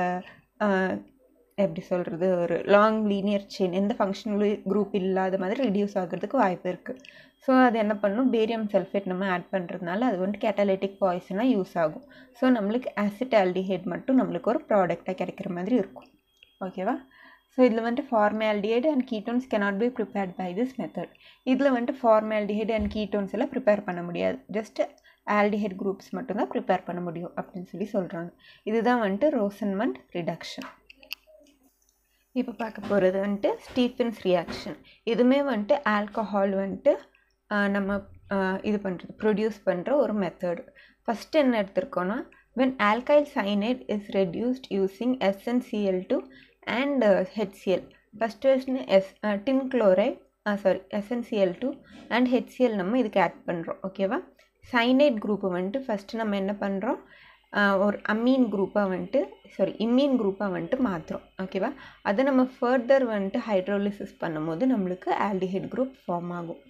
எப்படி சொல்கிறது, ஒரு லாங் லீனியர் செயின், எந்த ஃபங்க்ஷனல் குரூப் இல்லாத மாதிரி ரெடியூஸ் ஆகிறதுக்கு வாய்ப்பு இருக்குது. ஸோ அது என்ன பண்ணணும்? பேரியம் சல்ஃபேட் நம்ம ஆட் பண்ணுறதுனால அது வந்துட்டு கேட்டலைட்டிக் பாய்சனாக யூஸ் ஆகும். ஸோ நம்மளுக்கு ஆசிட் ஆல்டிஹைட் மட்டும் நம்மளுக்கு ஒரு ப்ராடக்டாக கிடைக்கிற மாதிரி இருக்கும். ஓகேவா? ஸோ இதில் வந்துட்டு formaldehyde and ketones cannot be prepared by this method. இதில் வந்துட்டு ஃபார்மால்டிஹைடு அண்ட் கீட்டோன்ஸ் எல்லாம் ப்ரிப்பேர் பண்ண முடியாது, ஜஸ்ட் ஆல்டிஹைட் குரூப்ஸ் மட்டும்தான் ப்ரிப்பேர் பண்ண முடியும் அப்படின்னு சொல்லி சொல்கிறாங்க. இதுதான் வந்துட்டு ரோசன்மண்ட் ரிடக்ஷன். இப்போ பார்க்க போகிறது வந்துட்டு ஸ்டீஃபன்ஸ் ரியாக்ஷன். இதுவுமே வந்துட்டு ஆல்கஹால் வந்துட்டு நம்ம இது பண்ணுறது ப்ரொடியூஸ் பண்ணுற ஒரு மெத்தடு. ஃபஸ்ட்டு என்ன எடுத்திருக்கோன்னா, when alkyl cyanide is reduced using SnCl2 and HCl. First tin chloride SnCl2 and HCl நம்ம இதுக்கு ஆட் பண்ணுறோம். ஓகேவா? சைனைட் குரூப்பை வந்துட்டு ஃபஸ்ட்டு நம்ம என்ன பண்ணுறோம், ஒரு இம்மீன் குரூப்பாக வந்துட்டு மாற்றுறோம். ஓகேவா? அதை நம்ம ஃபர்தர் வந்துட்டு ஹைட்ரோலிசிஸ் பண்ணும்போது நம்மளுக்கு ஆல்டிஹைட் குரூப் ஃபார்ம் ஆகும்.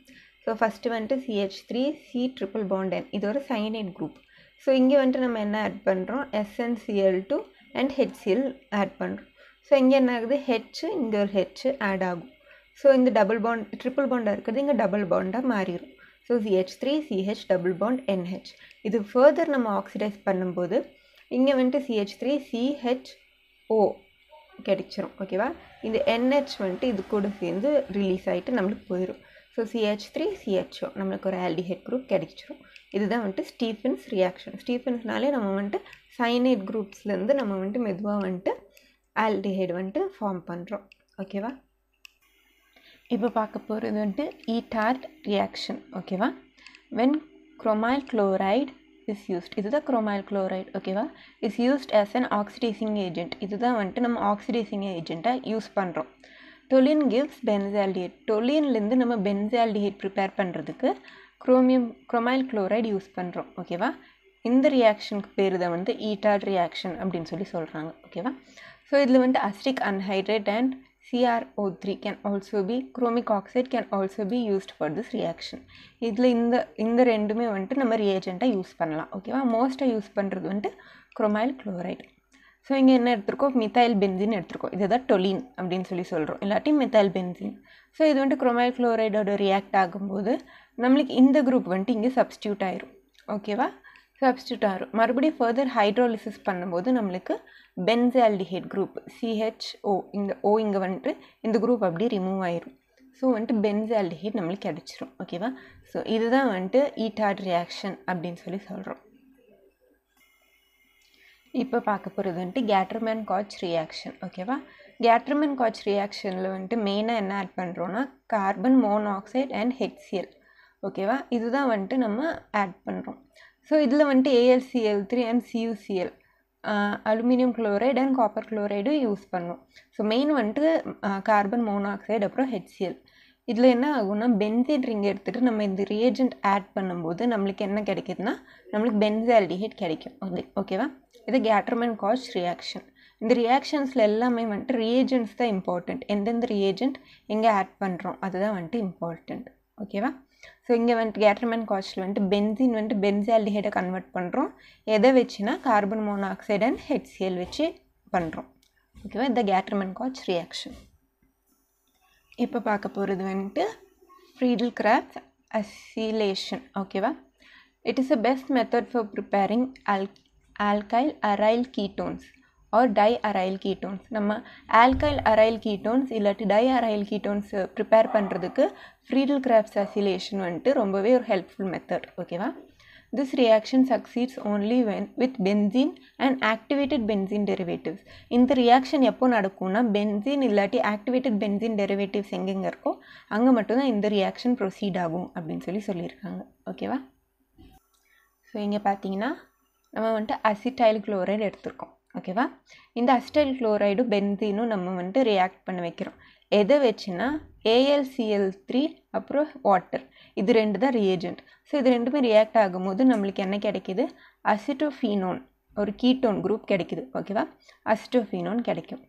ஸோ ஃபஸ்ட்டு வந்துட்டு CH3C ட்ரிபிள் பாண்ட் N, இது ஒரு சைனைட் குரூப். ஸோ இங்கே வந்துட்டு நம்ம என்ன ஆட் பண்ணுறோம், SnCl2 and HCl ஆட் பண்ணுறோம். ஸோ இங்கே என்ன ஆகுது, இங்கே ஒரு H ஆட் ஆகும். ஸோ இந்த ட்ரிபிள் பாண்டாக இருக்கிறது இங்கே டபுள் பாண்டாக மாறிடும். So CH3CH double bond NH. இது ஃபர்தர் நம்ம ஆக்சிடைஸ் பண்ணும்போது இங்கே வந்துட்டு CH3CHO கிடைச்சிரும். ஓகேவா? இந்த NH வந்துட்டு இது கூட சேர்ந்து ரிலீஸ் ஆகிட்டு நம்மளுக்கு போயிடும். ஸோ CH3CHO நம்மளுக்கு ஒரு ஆல்டிஹைட் குரூப் கிடைச்சிரும். இதுதான் வந்துட்டு ஸ்டீஃபன்ஸ் ரியாக்ஷன். ஸ்டீஃபன்ஸ்னாலே நம்ம வந்துட்டு சைனைட் குரூப்ஸ்லேருந்து நம்ம வந்துட்டு மெதுவாக வந்துட்டு ஆல்டிஹைடு வந்துட்டு ஃபார்ம் பண்ணுறோம். ஓகேவா? இப்போ பார்க்க போகிறது வந்துட்டு ஈட்டார்ட் ரியாக்ஷன். ஓகேவா? When chromyl chloride is used, இதுதான் குரோமைல் குளோரைடு. ஓகேவா? Is used as an oxidising agent. இதுதான் வந்துட்டு நம்ம ஆக்சிடைசிங் ஏஜென்ட்டாக யூஸ் பண்ணுறோம். டொலின் கிவ்ஸ் பென்சால்டிஹைட். டொலின்லேருந்து நம்ம பென்சால்டிஹைட் ப்ரிப்பேர் பண்ணுறதுக்கு குரோமைல் குளோரைடு யூஸ் பண்ணுறோம். ஓகேவா? இந்த ரியாக்ஷனுக்கு பேர் தான் வந்து ஈட்டார்ட் ரியாக்ஷன் அப்படின்னு சொல்லி சொல்கிறாங்க. ஓகேவா? ஸோ இதில் வந்துட்டு acetic anhydrate and CrO3 can also be, chromic oxide can also be used for this reaction. இதில் இந்த ரெண்டுமே வந்துட்டு நம்ம ரியேஜெண்ட்டாக யூஸ் பண்ணலாம். ஓகேவா? மோஸ்ட்டாக யூஸ் பண்ணுறது வந்துட்டு குரோமைல் குளோரைடு. ஸோ இங்கே என்ன எடுத்திருக்கோம், மித்தைல் பென்சின் எடுத்திருக்கோம். இதுதான் டொலின் அப்படின்னு சொல்லி சொல்கிறோம், இல்லாட்டி மித்தைல் பென்சின். ஸோ இது வந்துட்டு குரோமைல் குளோரைடோட ரியாக்ட் ஆகும்போது நம்மளுக்கு இந்த குரூப் வந்துட்டு இங்கே சப்ஸ்டியூட் ஆயிரும். ஓகேவா? சப்ஸ்டியூட் ஆகும். மறுபடியும் ஃபர்தர் ஹைட்ரோலிசிஸ் பண்ணும்போது நம்மளுக்கு பென்சால்டிஹைட் குரூப் CHO, இந்த இங்கே வந்துட்டு இந்த குரூப் அப்படியே ரிமூவ் ஆயிரும். ஸோ வந்துட்டு பென்சால்டிஹைட் நம்மளுக்கு கிடச்சிரும். ஓகேவா? ஸோ இதுதான் வந்துட்டு ஈட்டார்ட் ரியாக்ஷன் அப்படின்னு சொல்லி சொல்கிறோம். இப்போ பார்க்க போகிறது வந்துட்டு கேட்டர்மேன் காட்ச் ரியாக்ஷன். ஓகேவா? கேட்டர்மேன் காட்ச் ரியாக்ஷனில் வந்துட்டு மெயினாக என்ன ஆட் பண்ணுறோன்னா கார்பன் மோனாக்சைடு அண்ட் HCl. ஓகேவா? இதுதான் வந்துட்டு நம்ம ஆட் பண்ணுறோம். ஸோ இதில் வந்துட்டு AlCl3 and CuCl, aluminium chloride and copper chloride use பண்ணோம். ஸோ மெயின் வந்துட்டு கார்பன் மோனாக்சைடு அப்புறம் HCl. இதில் என்ன ஆகும்னா பென்சீன் ரிங் எடுத்துகிட்டு நம்ம இந்த ரியேஜெண்ட் ஆட் பண்ணும்போது நம்மளுக்கு என்ன கிடைக்குதுன்னா நம்மளுக்கு பென்சால்டிஹைட் கிடைக்கும். ஓகேவா? இது கேட்டர்மேன் காட்ச் ரியாக்ஷன். இந்த ரியாக்ஷன்ஸில் எல்லாமே வந்துட்டு ரியேஜெண்ட்ஸ் தான் இம்பார்ட்டண்ட். எந்தெந்த ரியேஜெண்ட் எங்கே ஆட் பண்ணுறோம் அதுதான் வந்துட்டு இம்பார்ட்டண்ட். ஓகேவா? ஸோ இங்கே வந்துட்டு கேட்டர்மேன் காட்ச்சில் வந்துட்டு பென்சின் வந்துட்டு பென்சால்டிஹைடை கன்வெர்ட் பண்ணுறோம். எதை வச்சுன்னா கார்பன் மோனாக்சைடு அண்ட் HCl வச்சு பண்ணுறோம். ஓகேவா? இந்த கேட்டர்மேன் காட்ச் ரியாக்ஷன். இப்போ பார்க்க போகிறது வந்துட்டு ஃப்ரீடல்-கிராஃப்ட்ஸ் அசிலேஷன். ஓகேவா? It is a best method for preparing alkyl aryl ketones or diaryl ketones. நம்ம alkyl aryl ketones இல்லாட்டி diaryl ketones ப்ரிப்பேர் பண்ணுறதுக்கு ஃப்ரீடல்-கிராஃப்ட்ஸ் அசிலேஷன் வந்துட்டு ரொம்பவே ஒரு ஹெல்ப்ஃபுல் மெத்தட். ஓகேவா? This reaction succeeds only when with benzene and activated benzene derivatives. இந்த reaction எப்போ நடக்கும்னா பென்சீன் இல்லாட்டி ஆக்டிவேட்டட் பென்சீன் டெரிவேட்டிவ்ஸ் எங்கெங்கே இருக்கோ அங்கே மட்டும்தான் இந்த ரியாக்ஷன் ப்ரொசீட் ஆகும் அப்படின்னு சொல்லியிருக்காங்க. ஓகேவா? ஸோ இங்கே பார்த்தீங்கன்னா நம்ம வந்துட்டு அசிட்டைல் குளோரைடு எடுத்திருக்கோம். ஓகேவா? இந்த அசிட்டைல் குளோரைடு பென்சீனும் நம்ம வந்துட்டு ரியாக்ட் பண்ண வைக்கிறோம். எதை வச்சுன்னா AlCl3 அப்புறம் வாட்டர், இது ரெண்டு தான் ரியேஜெண்ட். ஸோ இது ரெண்டுமே ரியாக்ட் ஆகும்போது நம்மளுக்கு என்ன கிடைக்கிது, அசிட்டோஃபீனோன் ஒரு கீட்டோன் குரூப் கிடைக்குது. ஓகேவா? அசிட்டோஃபீனோன் கிடைக்கும்.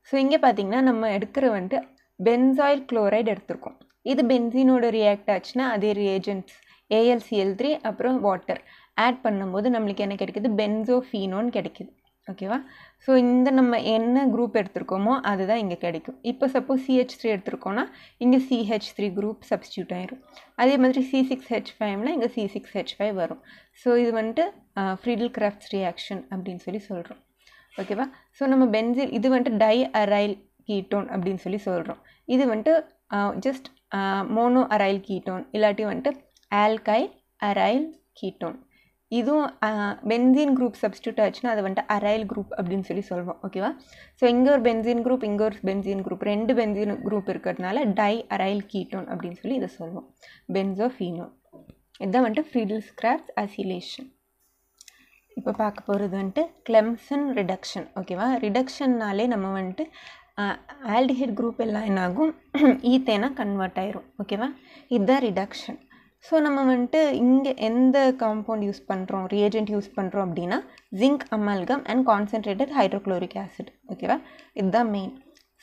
ஸோ இங்கே பார்த்தீங்கன்னா நம்ம எடுக்கிற வந்துட்டு பென்சாயில் குளோரைடு எடுத்திருக்கோம். இது பென்சீனோட ரியாக்ட் ஆச்சுன்னா அதே ரியேஜெண்ட்ஸ் AlCl3 அப்புறம் வாட்டர் ஆட் பண்ணும்போது நம்மளுக்கு என்ன கிடைக்குது, பென்சோஃபீனோன் கிடைக்குது. ஓகேவா? ஸோ இந்த நம்ம என்ன குரூப் எடுத்திருக்கோமோ அதுதான் இங்கே கிடைக்கும். இப்போ சப்போஸ் CH3 எடுத்திருக்கோன்னா இங்கே CH3 குரூப் சப்ஸ்டியூட் ஆயிரும். அதே மாதிரி C6H5ல இங்கே C6H5 வரும். ஸோ இது வந்துட்டு ஃப்ரீடல்-கிராஃப்ட்ஸ் ரியாக்ஷன் அப்படின்னு சொல்லி சொல்கிறோம். ஓகேவா? ஸோ நம்ம பென்சீன் இது வந்துட்டு டைஅரைல் கீட்டோன் அப்படின்னு சொல்லி சொல்கிறோம். இது வந்துட்டு ஜஸ்ட் மோனோ அரைல் கீட்டோன் இல்லாட்டி வந்துட்டு ஆல்கைல் அரைல் கீட்டோன். இதுவும் பென்சீன் குரூப் சப்ஸ்டியூட் ஆச்சுன்னா அதை வந்துட்டு அரைல் குரூப் அப்படின்னு சொல்லி சொல்லுவோம். ஓகேவா? ஸோ இங்கே ஒரு பென்சீன் குரூப், இங்கே ஒரு பென்சீன் குரூப், 2 பென்சீன் குரூப் இருக்கிறதுனால டை அரைல் கீட்டோன் அப்படின்னு சொல்லி இதை சொல்லுவோம். பென்சோஃபீனோன். இதுதான் வந்துட்டு ஃப்ரீடல்ஸ் கிராஃப்ட்ஸ் அசிலேஷன். இப்போ பார்க்க போகிறது வந்துட்டு கிளெம்சன் ரிடக்ஷன். ஓகேவா? ரிடக்ஷன்னாலே நம்ம வந்துட்டு ஆல்டிஹைட் குரூப் எல்லாம் என்னாகும், ஈத்தேனாக கன்வெர்ட் ஆயிரும். ஓகேவா? இதுதான் ரிடக்ஷன். ஸோ நம்ம வந்துட்டு இங்கே எந்த காம்பவுண்ட் யூஸ் பண்ணுறோம், ரியேஜென்ட் யூஸ் பண்ணுறோம் அப்படின்னா zinc amalgam and concentrated hydrochloric acid. ஓகேவா? இதுதான் மெயின்.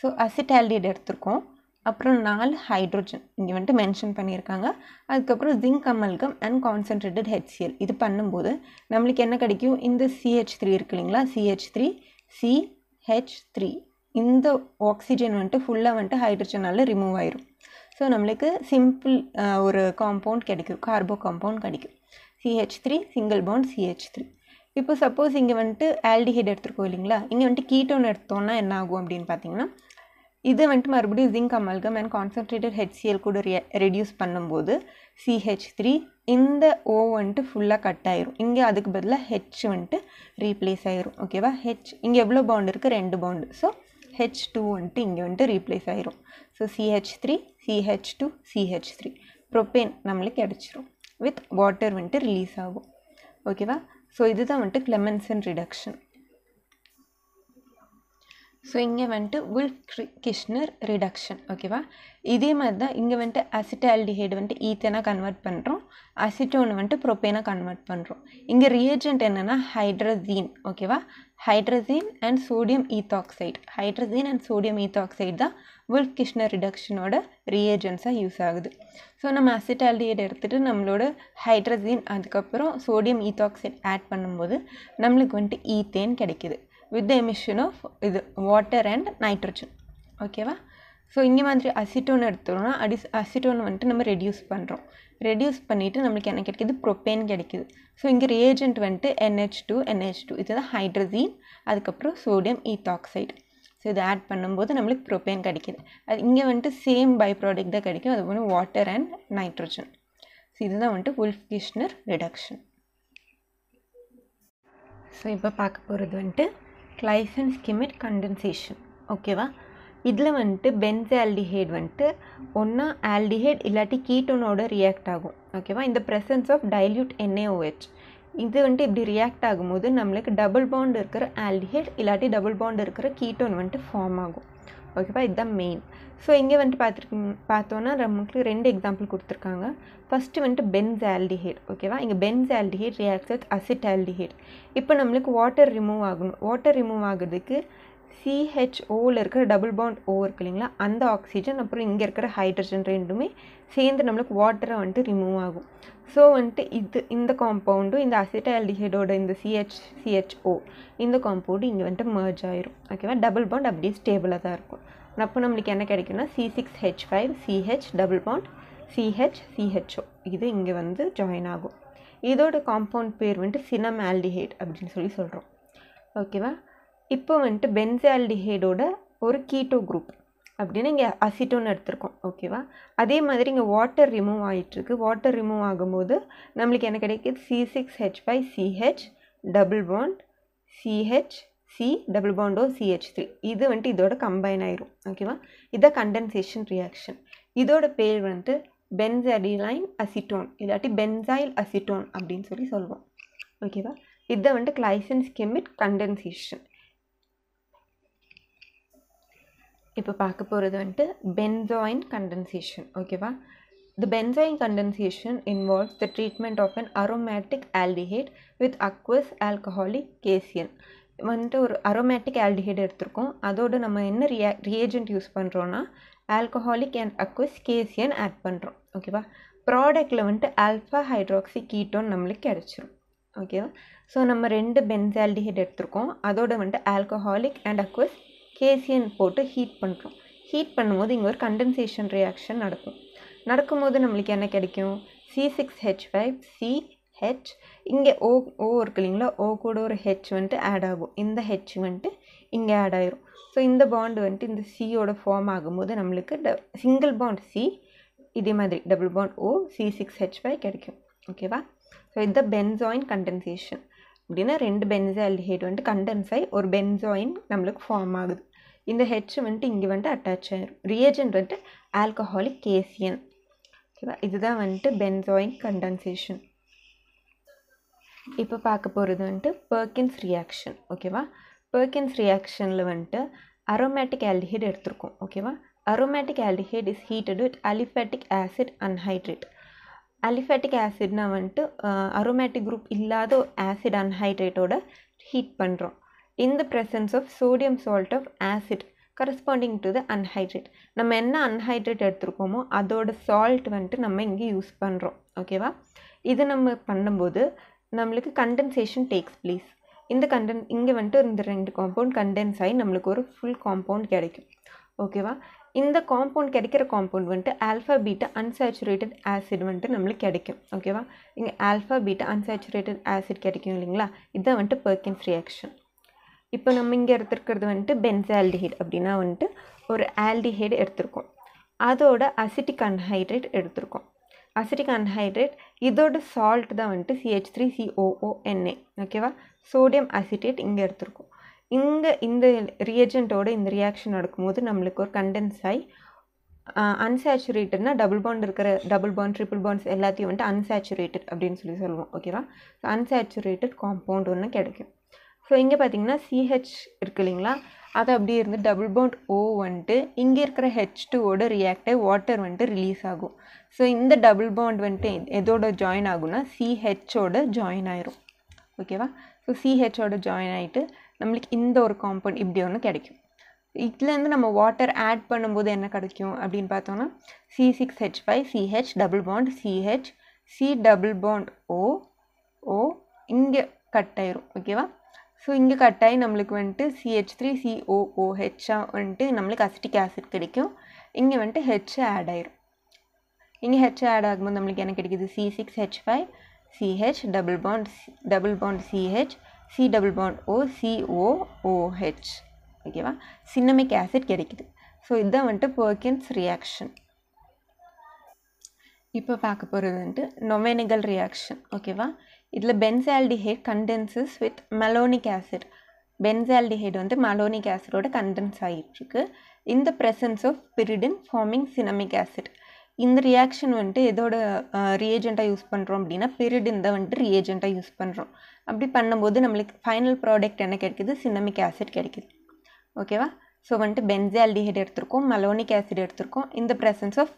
ஸோ அசிட்டால்டிஹைட் எடுத்திருக்கோம், அப்புறம் 4 ஹைட்ரோஜன் இங்கே வந்துட்டு மென்ஷன் பண்ணியிருக்காங்க. அதுக்கப்புறம் zinc amalgam and concentrated HCl. இது பண்ணும்போது நம்மளுக்கு என்ன கிடைக்கும், இந்த CH3 இருக்கு இல்லைங்களா, CH3 இந்த ஆக்சிஜன் வந்துட்டு ஃபுல்லாக வந்துட்டு ஹைட்ரோஜனால் ரிமூவ் ஆயிரும். ஸோ நம்மளுக்கு சிம்பிள் ஒரு காம்பவுண்ட் கிடைக்கும், கார்போ காம்பவுண்ட் கிடைக்கும். CH3 single bond CH3. இப்போ சப்போஸ் இங்கே வந்துட்டு ஆல்டிஹைட் எடுத்துருக்கோம் இல்லைங்களா, இங்கே வந்துட்டு கீட்டோன் எடுத்தோன்னா என்ன ஆகும் அப்படின்னு பார்த்தீங்கன்னா, இது வந்துட்டு மறுபடியும் zinc amalgam and concentrated HCl கூட ரெடியூஸ் பண்ணும்போது CH3 இந்த O வந்துட்டு ஃபுல்லாக கட் ஆயிரும். இங்கே அதுக்கு பதிலாக H வந்துட்டு ரீப்ளேஸ் ஆயிரும். ஓகேவா? H இங்கே எவ்வளோ பாண்ட் இருக்குது, 2 பாண்டு. ஸோ H2 வந்துட்டு இங்கே வந்துட்டு ரீப்ளேஸ் ஆயிரும். So CH3 CH2 CH3 propane நம்மளுக்கு கிடச்சிரும். வித் வாட்டர் வந்துட்டு ரிலீஸ் ஆகும். ஓகேவா? ஸோ இதுதான் வந்துட்டு கிளெமென்சன் ரிடக்ஷன். ஸோ இங்கே வந்துட்டு வுல்ஃப்-கிஷ்னர் ரிடக்ஷன். ஓகேவா? இதே மாதிரி தான் இங்கே வந்துட்டு அசிட்டால்டிஹைடு வந்துட்டு ஈத்தேனாக கன்வெர்ட் பண்ணுறோம், அசிட்டோன் வந்துட்டு ப்ரோப்பேனாக கன்வெர்ட் பண்ணுறோம். இங்கே ரியேஜென்ட் என்னென்னா ஹைட்ரஜீன். ஓகேவா? Hydrazine and sodium ethoxide. Hydrazine and sodium ethoxide தான் வுல்ஃப்-கிஷ்னர் ரிடக்ஷனோட ரியேஜென்ட்ஸாக யூஸ் ஆகுது. ஸோ நம்ம அசிட்டால்டிஹைடு எடுத்துகிட்டு நம்மளோட ஹைட்ரஜீன் அதுக்கப்புறம் சோடியம் ஈத்தாக்சைடு ஆட் பண்ணும்போது நம்மளுக்கு வந்துட்டு ஈத்தேன் கிடைக்கிது with the emission of இது வாட்டர் அண்ட் நைட்ரஜன். ஓகேவா? ஸோ இங்கே மாதிரி அசிட்டோன் எடுத்தோம்னா அசிட்டோன் வந்துட்டு நம்ம ரெடியூஸ் பண்ணுறோம். ரெடியூஸ் பண்ணிவிட்டு நம்மளுக்கு என்ன கிடைக்கிது, ப்ரோப்பேன் கிடைக்கிது. ஸோ இங்கே ரியேஜென்ட் வந்துட்டு NH2 இதுதான் ஹைட்ரஜீன், அதுக்கப்புறம் சோடியம் ஈத்தாக்சைடு. ஸோ இதை ஆட் பண்ணும்போது நம்மளுக்கு ப்ரோப்பேன் கிடைக்கிது. அது இங்கே வந்துட்டு சேம் பை ப்ராடக்ட் தான் கிடைக்கும், அது வந்து வாட்டர் அண்ட் நைட்ரஜன். ஸோ இதுதான் வந்துட்டு வுல்ஃப்-கிஷ்னர் ரிடக்ஷன். ஸோ இப்போ பார்க்க போகிறது வந்துட்டு கிளைசன்-ஸ்கிமிட் கண்டென்சேஷன். ஓகேவா? இதில் வந்துட்டு பென்சால்டிஹைட் வந்துட்டு ஒன்றா ஆல்டிஹைட் இல்லாட்டி கீட்டோனோட ரியாக்ட் ஆகும். ஓகேவா? இந்த ப்ரெசன்ஸ் ஆஃப் டைல்யூட் NaOH இது வந்துட்டு இப்படி ரியாக்ட் ஆகும்போது நம்மளுக்கு டபுள் பாண்ட் இருக்கிற ஆல்டிஹைட் இல்லாட்டி டபுள் பாண்ட் இருக்கிற கீட்டோன் வந்துட்டு ஃபார்ம் ஆகும். ஓகேவா? இதுதான் மெயின். ஸோ இங்கே வந்துட்டு பார்த்தோன்னா நமக்கு 2 எக்ஸாம்பிள் கொடுத்துருக்காங்க. ஃபஸ்ட்டு வந்துட்டு பென்சால்டிஹைட். ஓகேவா? இங்கே பென்சால்டிஹைட் ரியாக்ட்ஸ் வித் அசிட்டால்டிஹைட். இப்போ நம்மளுக்கு வாட்டர் ரிமூவ் ஆகணும். வாட்டர் ரிமூவ் ஆகுறதுக்கு CHOவில் இருக்கிற டபுள் பாண்ட் O இருக்கு இல்லைங்களா, அந்த ஆக்சிஜன் அப்புறம் இங்கே இருக்கிற ஹைட்ரஜன் ரெண்டுமே சேர்ந்து நம்மளுக்கு வாட்டரை வந்துட்டு ரிமூவ் ஆகும். ஸோ வந்துட்டு இந்த காம்பவுண்டும் இந்த அசிட்டால்டிஹைடோட இந்த CHO இந்த காம்பவுண்டு இங்கே வந்துட்டு மர்ஜ் ஆயிரும். ஓகேவா? டபுள் பாண்ட் அப்படியே ஸ்டேபிளாக தான் இருக்கும். அப்போ நம்மளுக்கு என்ன கிடைக்குன்னா C6H5 CH double bond CHO இது இங்கே வந்து ஜாயின் ஆகும். இதோட காம்பவுண்ட் பேர் வந்துட்டு சினமால்டிஹைட் அப்படின்னு சொல்லி சொல்கிறோம். ஓகேவா? இப்போ வந்துட்டு பென்சால்டிஹைடோட ஒரு கீட்டோ குரூப் அப்படின்னு இங்கே அசிட்டோன் எடுத்திருக்கோம். ஓகேவா? அதே மாதிரி இங்கே வாட்டர் ரிமூவ் ஆகிட்டுருக்கு. வாட்டர் ரிமூவ் ஆகும்போது நம்மளுக்கு என்ன கிடைக்கிது, C6H5 CH double bond C double பாண்டோ CH3 இது வந்துட்டு இதோட கம்பைன் ஆயிரும். ஓகேவா? இதான் கண்டென்சேஷன் ரியாக்ஷன். இதோட பேர் வந்துட்டு பென்சாடிலைன் அசிட்டோன் இல்லாட்டி பென்சாயில் அசிட்டோன் அப்படின்னு சொல்லி சொல்லுவோம். ஓகேவா? இதை வந்துட்டு கிளைசன்-ஸ்கிமிட் கண்டென்சேஷன். இப்போ பார்க்க போகிறது வந்துட்டு பென்சாயின் கண்டென்சேஷன். ஓகேவா? The benzoin condensation involves the treatment of an aromatic aldehyde with aqueous alcoholic cation. வந்துட்டு ஒரு அரோமேட்டிக் ஆல்டிஹைடு எடுத்திருக்கோம், அதோடு நம்ம என்ன ரியேஜென்ட் யூஸ் பண்ணுறோன்னா alcoholic and aqueous KCN add பண்ணுறோம். ஓகேவா? ப்ராடக்டில் வந்துட்டு ஆல்ஃபா ஹைட்ராக்சி கீட்டோன் நம்மளுக்கு கிடச்சிரும். ஓகேவா? ஸோ நம்ம 2 பென்சால்டிஹைடு எடுத்திருக்கோம், அதோட வந்துட்டு ஆல்கஹாலிக் அண்ட் அக்வஸ் கேசியன் போட்டு ஹீட் பண்ணுறோம். ஹீட் பண்ணும்போது இங்கே ஒரு கண்டென்சேஷன் ரியாக்ஷன் நடக்கும்போது நம்மளுக்கு என்ன கிடைக்கும், C6H5 ஹெச். இங்கே ஓ இருக்கு இல்லைங்களா, ஓ கூட ஒரு ஹெச் வந்துட்டு ஆட் ஆகும். இந்த ஹெச் வந்துட்டு இங்கே ஆட் ஆயிரும். ஸோ இந்த பாண்டு வந்துட்டு இந்த சியோட ஃபார்ம் ஆகும்போது நம்மளுக்கு சிங்கிள் பாண்ட் சி, இதே மாதிரி டபுள் பாண்ட் ஓ, C6H5 கிடைக்கும். ஓகேவா? ஸோ இந்த பென்சாயின் கண்டென்சேஷன் அப்படின்னா 2 பென்சால்டிஹைடு வந்துட்டு கண்டென்ஸ் ஆகி ஒரு பென்சாயின் நம்மளுக்கு ஃபார்ம் ஆகுது. இந்த ஹெச் வந்துட்டு இங்கே வந்துட்டு அட்டாச் ஆயிரும். ரியேஜென்ட் வந்துட்டு ஆல்கஹாலிக் கேசியன். ஓகேவா? இதுதான் வந்துட்டு பென்சாயின் கண்டென்சேஷன். இப்போ பார்க்க போகிறது வந்துட்டு பெர்கின்ஸ் ரியாக்ஷன். ஓகேவா? பெர்கின்ஸ் ரியாக்ஷனில் வந்துட்டு அரோமேட்டிக் ஆல்டிஹைடு எடுத்திருக்கோம். ஓகேவா? Aromatic aldehyde is heated with aliphatic acid anhydride. Aliphatic ஆசிட்னா வந்துட்டு அரோமேட்டிக் குரூப் இல்லாத ஆசிட் அன்ஹைட்ரேட்டோட ஹீட் பண்ணுறோம். In the presence of sodium salt of acid corresponding to the anhydride. நம்ம என்ன அன்ஹைட்ரேட் எடுத்துருக்கோமோ அதோட சால்ட் வந்துட்டு நம்ம இங்கே யூஸ் பண்ணுறோம். ஓகேவா? இது நம்ம பண்ணும்போது நம்மளுக்கு கண்டென்சேஷன் டேக்ஸ் ப்ளேஸ். இந்த இங்கே வந்துட்டு இந்த 2 காம்பவுண்ட் கண்டென்ஸ் ஆகி நம்மளுக்கு ஒரு ஃபுல் காம்பவுண்ட் கிடைக்கும். ஓகேவா? இந்த காம்பவுண்ட் கிடைக்கிற காம்பவுண்ட் வந்துட்டு ஆல்ஃபா பீட்டா அன்சாச்சுரேட்டட் ஆசிட் வந்துட்டு நம்மளுக்கு கிடைக்கும். ஓகேவா? இங்கே ஆல்ஃபா பீட்டா அன்சாச்சுரேட்டட் ஆசிட் கிடைக்கும் இல்லைங்களா, இதுதான் வந்துட்டு பெர்கின்ஸ் ரியாக்ஷன். இப்போ நம்ம இங்கே எடுத்துருக்கிறது வந்துட்டு பென்சால்டிஹைடு அப்படின்னா வந்துட்டு ஒரு ஆல்டிஹைடு எடுத்திருக்கோம். அதோட அசிட்டிக் அன்ஹைட்ரேட் எடுத்திருக்கோம். அசிட்டிக் அன்ஹைட்ரேட் இதோட சால்ட் தான் வந்துட்டு CH3COONA. ஓகேவா? சோடியம் அசிட்டேட் இங்கே எடுத்திருக்கோம். இங்கே இந்த ரியேஜென்ட்டோட இந்த ரியாக்ஷன் நடக்கும்போது நம்மளுக்கு ஒரு கண்டென்ஸ் ஆகி அன்சாச்சுரேட்டட்னா டபுள் பாண்ட் இருக்கிற டபுள் பாண்ட் ட்ரிபிள் பாண்ட்ஸ் எல்லாத்தையும் வந்துட்டு அன்சாச்சுரேட்டட் அப்படின்னு சொல்லுவோம். ஓகேவா? ஸோ அன்சாச்சுரேட்டட் காம்பவுண்ட் ஒன்று கிடைக்கும். ஸோ இங்கே பார்த்தீங்கன்னா CH இருக்கு இல்லைங்களா, அது அப்படியே இருந்து டபுள் பாண்ட் O வந்துட்டு இங்கே இருக்கிற H2ஓட ரியாக்ட் ஆகி வாட்டர் வந்துட்டு ரிலீஸ் ஆகும். ஸோ இந்த டபுள் பாண்ட் வந்துட்டு எதோட ஜாயின் ஆகும்னா CHஓட ஜாயின் ஆயிரும். ஓகேவா? ஸோ CHஓட ஜாயின் ஆகிட்டு நம்மளுக்கு இந்த ஒரு காம்பவுண்ட் இப்படி ஒன்று கிடைக்கும். இதுலேருந்து நம்ம வாட்டர் ஆட் பண்ணும்போது என்ன கிடைக்கும் அப்படின்னு பார்த்தோன்னா C6H5CH double bond CH, C double bond O இங்கே கட் ஆயிரும். ஓகேவா? ஸோ இங்கே கட் ஆகி நம்மளுக்கு வந்துட்டு CH3COOH வந்துட்டு நம்மளுக்கு அசிட்டிக் ஆசிட் கிடைக்கும். இங்கே வந்துட்டு ஹெச் ஆட் ஆயிரும். இங்கே ஹெச் ஆட் ஆகும்போது நம்மளுக்கு என்ன கிடைக்குது, C6H5CH double bond CH, C double bond O, COOH. ஓகேவா? சின்னமிக் ஆசிட் கிடைக்குது. ஸோ இதுதான் வந்துட்டு பெர்கின்ஸ் ரியாக்ஷன். இப்போ பார்க்க போகிறது வந்துட்டு நொவேனிகல் ரியாக்ஷன். ஓகேவா? இதில் benzaldehyde condenses with malonic acid. Benzaldehyde வந்து மெலோனிக் ஆசிடோட கண்டென்ஸ் ஆகிட்டுருக்கு. இந்த presence of pyridine forming cinnamic acid. இந்த ரியாக்ஷன் வந்துட்டு எதோட ரியேஜெண்ட்டாக யூஸ் பண்ணுறோம் அப்படின்னா பிரிடின் தான் வந்துட்டு ரியேஜெண்ட்டாக யூஸ் பண்ணுறோம். அப்படி பண்ணும்போது நம்மளுக்கு ஃபைனல் ப்ராடக்ட் என்ன கிடைக்குது, சினமிக் ஆசிட் கிடைக்குது. ஓகேவா? ஸோ வந்துட்டு பென்சால்டிஹைடு எடுத்திருக்கோம், மெலோனிக் ஆசிட் எடுத்திருக்கோம், இந்த ப்ரெசன்ஸ் ஆஃப்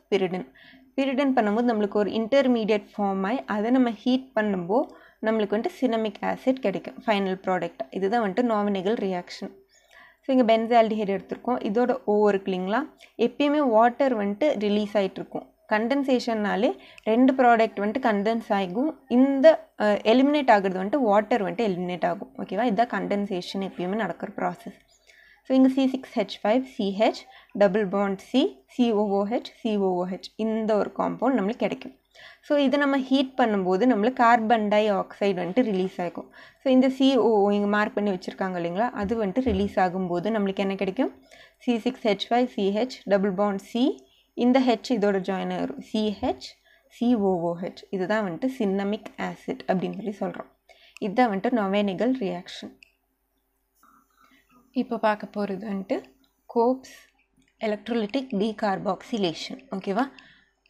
பிரிடின் பண்ணும்போது நம்மளுக்கு ஒரு இன்டர்மீடியட் ஃபார்ம் ஆகி அதை நம்ம ஹீட் பண்ணும்போது நம்மளுக்கு வந்துட்டு சினமிக் ஆசிட் கிடைக்கும் ஃபைனல் ப்ராடக்ட். இதுதான் வந்துட்டு நொவேனிகல் ரியாக்ஷன். ஸோ இங்கே பென்சால்டிஹைடு எடுத்திருக்கோம், இதோட ஓ இருக்கு இல்லைங்களா, எப்பயுமே வாட்டர் வந்துட்டு ரிலீஸ் ஆகிட்ருக்கும். கண்டென்சேஷன்னாலே 2 ப்ராடக்ட் வந்துட்டு கண்டென்ஸ் ஆகும். இந்த எலிமினேட் ஆகுறது வந்துட்டு வாட்டர் வந்துட்டு எலிமினேட் ஆகும். ஓகேவா? இதுதான் கண்டென்சேஷன் எப்பயுமே நடக்கிற ப்ராசஸ். ஸோ இங்கே C6H5CH double bond C, COOH இந்த ஒரு காம்பவுண்ட் நம்மளுக்கு கிடைக்கும். ஸோ இதை நம்ம ஹீட் பண்ணும்போது நம்மளுக்கு கார்பன் டை ஆக்சைடு வந்துட்டு ரிலீஸ் ஆகும். ஸோ இந்த CO இங்கே மார்க் பண்ணி வச்சுருக்காங்க இல்லைங்களா, அது வந்துட்டு ரிலீஸ் ஆகும்போது நம்மளுக்கு என்ன கிடைக்கும், C6H5CH டபுள் பாண்ட் C, இந்த H இதோட ஜாயின் ஆகும் CH, இதுதான் வந்துட்டு சின்னமிக் ஆசிட் அப்படின்னு சொல்லி சொல்கிறோம். இதுதான் வந்துட்டு நொவேனிகல் ரியாக்ஷன். இப்போ பார்க்க போகிறது வந்துட்டு கோப்ஸ் எலக்ட்ரோலிட்டிக் டீகார்பாக்சிலேஷன். ஓகேவா?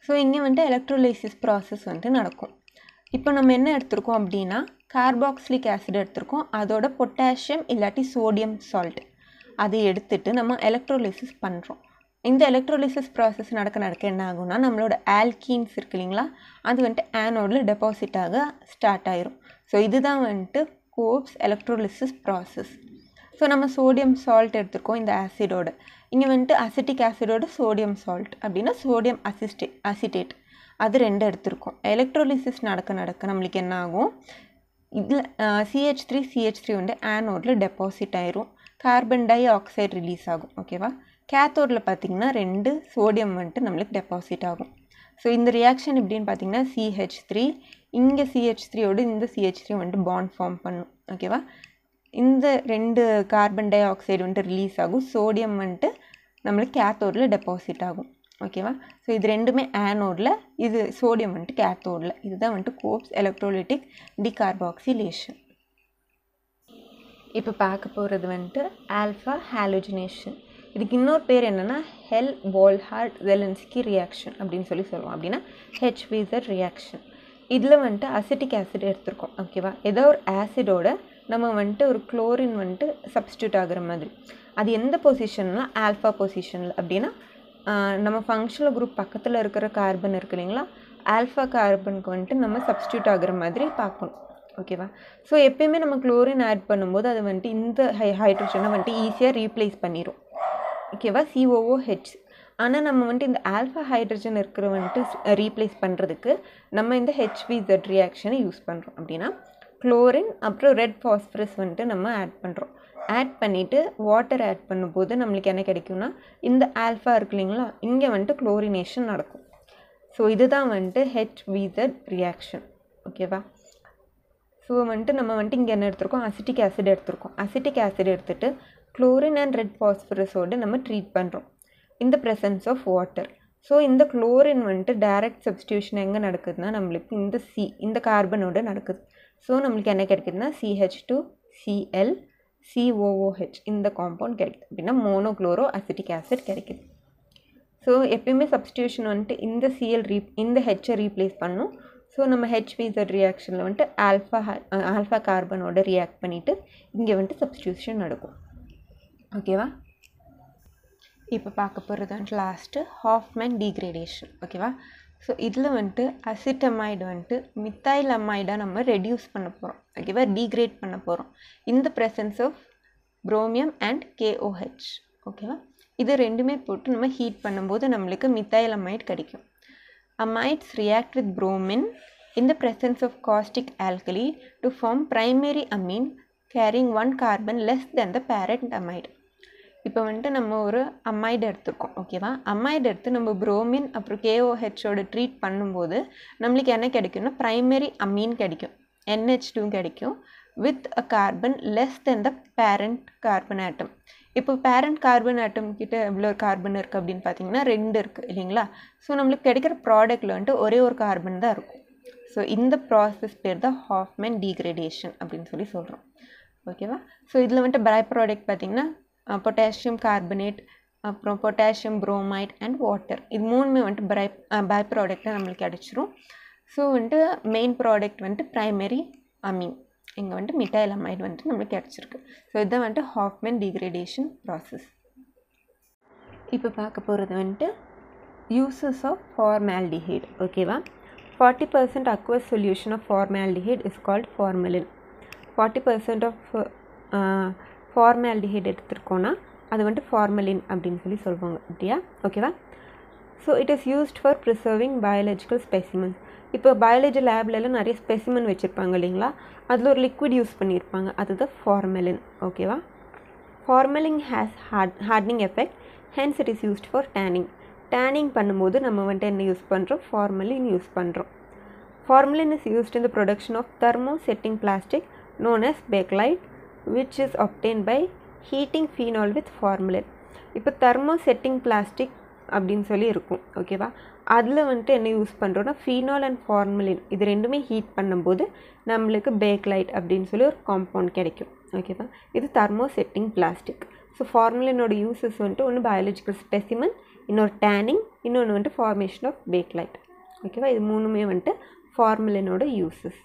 ஸோ இங்கே வந்துட்டு எலக்ட்ரோலைசிஸ் ப்ராசஸ் வந்துட்டு நடக்கும். இப்போ நம்ம என்ன எடுத்திருக்கோம் அப்படின்னா கார்பாக்சிலிக் ஆசிட் எடுத்திருக்கோம், அதோட பொட்டாசியம் இல்லாட்டி சோடியம் சால்ட் அதை எடுத்துட்டு நம்ம எலக்ட்ரோலைசிஸ் பண்ணுறோம். இந்த எலக்ட்ரோலைசிஸ் ப்ராசஸ் நடக்க என்ன ஆகும்னா நம்மளோட ஆல்கீன்ஸ் இருக்கு இல்லைங்களா, அது வந்துட்டு ஆனோடில் டெபாசிட் ஆக ஸ்டார்ட் ஆயிரும். ஸோ இதுதான் வந்துட்டு கோப்ஸ் எலக்ட்ரோலைசிஸ் ப்ராசஸ். ஸோ நம்ம சோடியம் சால்ட் எடுத்துருக்கோம் இந்த ஆசிடோட, இங்கே வந்துட்டு அசிட்டிக் ஆசிடோட சோடியம் சால்ட் அப்படின்னா சோடியம் அசிட்டேட் அது 2 எடுத்திருக்கோம். எலக்ட்ரோலிசிஸ் நடக்க நம்மளுக்கு என்ன ஆகும், இதில் CH3 வந்து ஆனோடில் டெபாசிட் ஆயிரும், கார்பன் டை ஆக்சைடு ரிலீஸ் ஆகும். ஓகேவா? கேத்தோடில் பார்த்திங்கன்னா 2 சோடியம் வந்துட்டு நம்மளுக்கு டெபாசிட் ஆகும். ஸோ இந்த ரியாக்ஷன் எப்படின்னு பார்த்தீங்கன்னா CH3 இங்கே CH3யோடு இந்த CH3 வந்துட்டு பாண்ட் ஃபார்ம் பண்ணும். ஓகேவா, இந்த 2 கார்பன் டை ஆக்சைடு வந்துட்டு ரிலீஸ் ஆகும். சோடியம் வந்துட்டு நம்மளுக்கு கேத்தோடில் டெபாசிட் ஆகும். ஓகேவா, ஸோ இது ரெண்டுமே ஆனோடில், இது சோடியம் வந்துட்டு கேத்தோடில். இதுதான் வந்துட்டு கோப்ஸ் எலக்ட்ரோலிட்டிக் டிகார்பாக்சிலேஷன். இப்போ பார்க்க போகிறது வந்துட்டு ஆல்ஃபா ஹாலோஜினேஷன். இதுக்கு இன்னொரு பேர் என்னென்னா ஹெல்-வால்ஹார்ட்-ஜெலன்ஸ்கி ரியாக்ஷன் அப்படின்னு சொல்லுவோம். அப்படின்னா HVZ ரியாக்ஷன். இதில் வந்துட்டு அசிட்டிக் ஆசிட் எடுத்திருக்கோம். ஓகேவா, ஏதோ ஒரு ஆசிடோட நம்ம வந்துட்டு ஒரு குளோரின் வந்துட்டு சப்ஸ்டியூட் ஆகிற மாதிரி. அது எந்த பொசிஷன்லாம் ஆல்ஃபா பொசிஷனில் அப்படின்னா நம்ம ஃபங்க்ஷனல் குரூப் பக்கத்தில் இருக்கிற கார்பன் இருக்கு இல்லைங்களா, ஆல்ஃபா கார்பனுக்கு வந்துட்டு நம்ம சப்ஸ்டியூட் ஆகிற மாதிரி பார்க்கணும். ஓகேவா, ஸோ எப்பயுமே நம்ம குளோரின் ஆட் பண்ணும்போது அது வந்துட்டு இந்த ஹைட்ரஜனை வந்துட்டு ஈஸியாக ரீப்ளேஸ் பண்ணிடும். ஓகேவா, COOH. ஆனால் நம்ம வந்துட்டு இந்த ஆல்ஃபா ஹைட்ரஜன் இருக்கிற வந்துட்டு ரீப்ளேஸ் பண்ணுறதுக்கு நம்ம இந்த HVZ ரியாக்ஷனை யூஸ் பண்ணுறோம். அப்படின்னா குளோரின் அப்புறம் ரெட் ஃபாஸ்பரஸ் வந்துட்டு நம்ம ஆட் பண்ணுறோம். ஆட் பண்ணிவிட்டு வாட்டர் ஆட் பண்ணும்போது நம்மளுக்கு என்ன கிடைக்கும்னா இந்த ஆல்ஃபா இருக்கு இல்லைங்களா, இங்கே வந்துட்டு குளோரினேஷன் நடக்கும். ஸோ இதுதான் வந்துட்டு HVZ ரியாக்ஷன். ஓகேவா, ஸோ வந்துட்டு நம்ம வந்துட்டு இங்கே என்ன எடுத்திருக்கோம், அசிட்டிக் ஆசிட் எடுத்திருக்கோம். அசிட்டிக் ஆசிட் எடுத்துகிட்டு குளோரின் அண்ட் ரெட் ஃபாஸ்பரஸோடு நம்ம ட்ரீட் பண்ணுறோம் இந்த ப்ரெசன்ஸ் ஆஃப் வாட்டர். ஸோ இந்த குளோரின் வந்துட்டு டைரக்ட் சப்ஸ்டியூஷன் எங்கே நடக்குதுன்னா நம்மளுக்கு இந்த கார்பனோட நடக்குது. ஸோ நம்மளுக்கு என்ன கிடைக்குதுன்னா CH2Cl COOH இந்த காம்பவுண்ட் கிடைக்குது. அப்படின்னா மோனோக்ளோரோ அசிட்டிக் ஆசிட் கிடைக்குது. ஸோ எப்பயுமே சப்ஸ்டியூஷன் வந்துட்டு இந்த இந்த ஹெச்சை ரீப்ளேஸ் பண்ணும். ஸோ நம்ம HVZ ரியாக்ஷனில் வந்துட்டு ஆல்ஃபா கார்பனோட ரியாக்ட் பண்ணிவிட்டு இங்கே வந்துட்டு சப்ஸ்டியூஷன் நடக்கும். ஓகேவா, இப்போ பார்க்க போகிறது வந்துட்டு லாஸ்ட்டு ஹாஃப்மேன் டீக்ரேடேஷன். ஓகேவா, ஸோ இதில் வந்துட்டு அசிட்டமைடு வந்துட்டு மித்தைல் அமைடாக நம்ம ரெடியூஸ் பண்ண போகிறோம். ஓகேவா, டீக்ரேட் பண்ண போகிறோம் இந்த ப்ரெசன்ஸ் ஆஃப் புரோமியம் அண்ட் KOH. ஓகேவா, இது ரெண்டுமே போட்டு நம்ம ஹீட் பண்ணும்போது நம்மளுக்கு மித்தைல் அமைடு கிடைக்கும். Amides react with bromine in the presence of caustic alkali to form primary amine carrying 1 carbon less than the parent amide. இப்போ வந்துட்டு நம்ம ஒரு அமைடு எடுத்துருக்கோம். ஓகேவா, அமைடு எடுத்து நம்ம புரோமின் அப்புறம் KOHோட ட்ரீட் பண்ணும்போது நம்மளுக்கு என்ன கிடைக்கும்னா ப்ரைமரி அமீன் கிடைக்கும், NH2 கிடைக்கும் with a carbon less than the parent carbon atom. இப்போ பேரண்ட் கார்பன் ஆட்டம் கிட்ட எவ்வளோ கார்பன் இருக்குது அப்படின்னு பார்த்தீங்கன்னா 2 இருக்குது இல்லைங்களா. ஸோ நம்மளுக்கு கிடைக்கிற ப்ராடக்டில் வந்துட்டு ஒரே ஒரு கார்பன் தான் இருக்கும். ஸோ இந்த ப்ராசஸ் பேர் தான் ஹாஃப்மேன் டீக்ரேடேஷன் அப்படின்னு சொல்கிறோம். ஓகேவா, ஸோ இதில் வந்துட்டு பை ப்ராடக்ட் பார்த்திங்கன்னா பொட்டாசியம் கார்பனேட் அப்புறம் பொட்டாசியம் புரோமைட் அண்ட் வாட்டர், இது மூணுமே வந்துட்டு பை ப்ராடக்டாக நம்மளுக்கு கிடச்சிரும். ஸோ வந்துட்டு மெயின் ப்ராடக்ட் வந்துட்டு ப்ரைமரி அமீன், இங்கே வந்துட்டு மித்தைல் அமைடு வந்துட்டு நம்மளுக்கு கிடச்சிருக்கு. ஸோ இதுதான் வந்துட்டு ஹாஃப்மேன் டீக்ரேடேஷன் ப்ராசஸ். இப்போ பார்க்க போகிறது வந்துட்டு யூசஸ் ஆஃப் ஃபார்மால்டிஹைட். ஓகேவா, 40% aqueous solution of formaldehyde is called formalin. 40% of formaldehyde எடுத்துருக்கோன்னா அது வந்துட்டு ஃபார்மலின் அப்படின்னு சொல்லுவாங்க. அப்படியா, ஓகேவா. So it is used for preserving biological specimens. இப்போ பயாலஜி லேப்லலாம் நிறைய ஸ்பெசிமன் வச்சுருப்பாங்க இல்லைங்களா, அதில் ஒரு லிக்விட் யூஸ் பண்ணியிருப்பாங்க, அதுதான் ஃபார்மலின். ஓகேவா, formalin has hardening effect, hence it is used for tanning. Tanning பண்ணும்போது நம்ம வந்துட்டு என்ன யூஸ் பண்ணுறோம், ஃபார்மலின் யூஸ் பண்ணுறோம். Formalin is used in the production of thermosetting plastic known as bakelite, which is obtained by heating phenol with formalin. இப்போ thermosetting plastic அப்படின்னு இருக்கும். ஓகேவா, அதில் வந்துட்டு என்ன யூஸ் பண்ணுறோன்னா ஃபீனால் அண்ட் ஃபார்மலின் இது ரெண்டுமே ஹீட் பண்ணும்போது நம்மளுக்கு பேக்லைட் அப்படின்னு ஒரு காம்பவுண்ட் கிடைக்கும். ஓகேவா, இது தெர்மோசெட்டிங் பிளாஸ்டிக். ஸோ ஃபார்மலினோட யூஸஸ் வந்துட்டு ஒன்று பயாலஜிக்கல் ஸ்பெசிமன், இன்னொரு டேனிங், இன்னொன்று வந்துட்டு ஃபார்மேஷன் ஆஃப் பேக்லைட். ஓகேவா, இது மூணுமே வந்துட்டு ஃபார்மலினோட யூஸஸ்.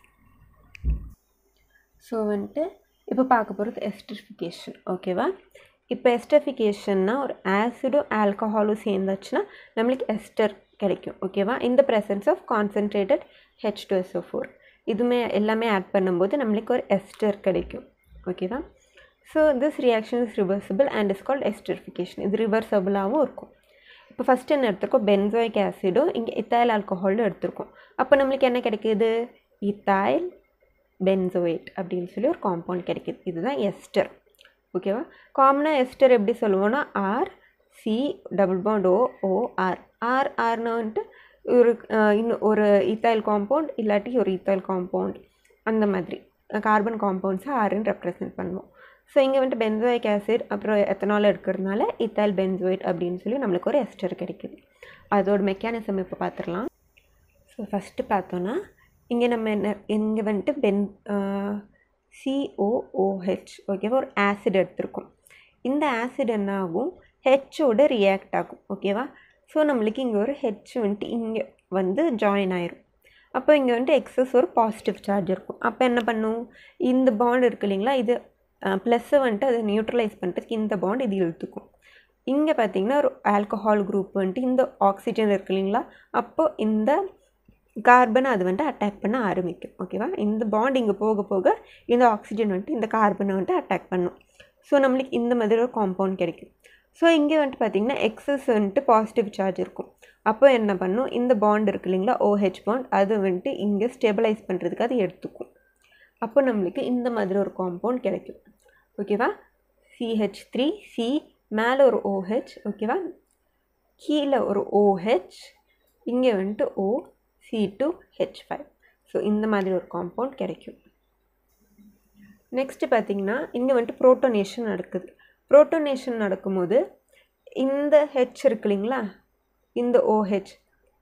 ஸோ வந்துட்டு இப்போ பார்க்க போகிறது எஸ்டரிஃபிகேஷன். ஓகேவா, இப்போ எஸ்டரிஃபிகேஷன்னா ஒரு ஆசிடும் ஆல்கஹாலும் சேர்ந்தாச்சுன்னா நம்மளுக்கு எஸ்டர் கிடைக்கும். ஓகேவா, இந்த ப்ரெசன்ஸ் ஆஃப் கான்சன்ட்ரேட்டட் H2SO4 இதுவுமே எல்லாமே ஆட் பண்ணும்போது நம்மளுக்கு ஒரு எஸ்டர் கிடைக்கும். ஓகேவா, so this reaction is reversible and is called esterification. இது ரிவர்சபிளாகவும் இருக்கும். இப்போ ஃபஸ்ட்டு என்ன எடுத்திருக்கோம், பென்சோயிக் ஆசிடும் இங்கே இத்தாயில் ஆல்கஹாலும் எடுத்திருக்கோம். அப்போ நம்மளுக்கு என்ன கிடைக்கிது, இத்தாயில் பென்சோயேட் அப்படின்னு ஒரு காம்பவுண்ட் கிடைக்கிது. இதுதான் எஸ்டர். ஓகேவா, காமனாக எஸ்டர் எப்படி சொல்லுவோன்னா RC டபுள் பாண்ட் OOR. ஆர்னா வந்துட்டு இன்னும் ஒரு ஈத்தாயில் காம்பவுண்ட் இல்லாட்டி ஒரு ஈத்தாயில் காம்பவுண்ட் அந்த மாதிரி கார்பன் காம்பவுண்ட்ஸை ஆறுன்னு ரெப்ரசன்ட் பண்ணுவோம். ஸோ இங்கே வந்துட்டு பென்சோயிக் ஆசிட் அப்புறம் எத்தனால் இருக்கிறதுனால ஈத்தாயில் பென்சோயிட் அப்படின்னு சொல்லி நம்மளுக்கு ஒரு எஸ்டர் கிடைக்குது. அதோட மெக்கானிசம் இப்போ பார்த்துடலாம். ஸோ ஃபஸ்ட்டு பார்த்தோன்னா இங்கே நம்ம இங்கே வந்துட்டு COOH ஓகேவா ஒரு ஆசிட் எடுத்திருக்கோம். இந்த ஆசிட் என்ன ஆகும், ஹெச்சோட ரியாக்ட் ஆகும். ஓகேவா. ஸோ நம்மளுக்கு இங்கே ஒரு ஹெச் வந்துட்டு இங்கே வந்து ஜாயின் ஆயிரும். அப்போ இங்கே வந்துட்டு எக்ஸஸ் ஒரு பாசிட்டிவ் சார்ஜ் இருக்கும். அப்போ என்ன பண்ணும், இந்த பாண்ட் இருக்குது இல்லைங்களா, இது ப்ளஸ்ஸை வந்துட்டு அதை நியூட்ரலைஸ் பண்ணுறதுக்கு இந்த பாண்ட் இது இழுத்துக்கும். இங்கே பார்த்திங்கன்னா ஒரு ஆல்கஹால் குரூப் வந்துட்டு இந்த ஆக்சிஜன் இருக்குது இல்லைங்களா, அப்போது இந்த கார்பனை அது வந்துட்டு அட்டாக் பண்ண ஆரம்பிக்கும். ஓகேவா. இந்த பாண்ட் இங்கே போக போக இந்த ஆக்சிஜன் வந்துட்டு இந்த கார்பனை வந்துட்டு அட்டாக் பண்ணும். ஸோ நம்மளுக்கு இந்த மாதிரி ஒரு காம்பவுண்ட் கிடைக்கும். ஸோ இங்கே வந்துட்டு பார்த்திங்கன்னா எக்ஸஸ் வந்துட்டு பாசிட்டிவ் சார்ஜ் இருக்கும். அப்போ என்ன பண்ணும், இந்த பாண்ட் இருக்குது இல்லைங்களா OH பாண்ட், அது வந்துட்டு இங்கே ஸ்டெபிலைஸ் பண்ணுறதுக்கு அது எடுத்துக்கும். அப்போ நம்மளுக்கு இந்த மாதிரி ஒரு காம்பவுண்ட் கிடைக்கும். ஓகேவா. CH3C மேலே ஒரு OH ஓகேவா, கீழே ஒரு OH, இங்கே வந்துட்டு C2H5. ஸோ இந்த மாதிரி ஒரு காம்பவுண்ட் கிடைக்கும். நெக்ஸ்ட்டு பார்த்திங்கன்னா இங்கே வந்துட்டு புரோட்டோனேஷன் நடக்குது. புரோட்டோனேஷன் நடக்கும்போது இந்த ஹெச் இருக்கு இல்லைங்களா, இந்த OH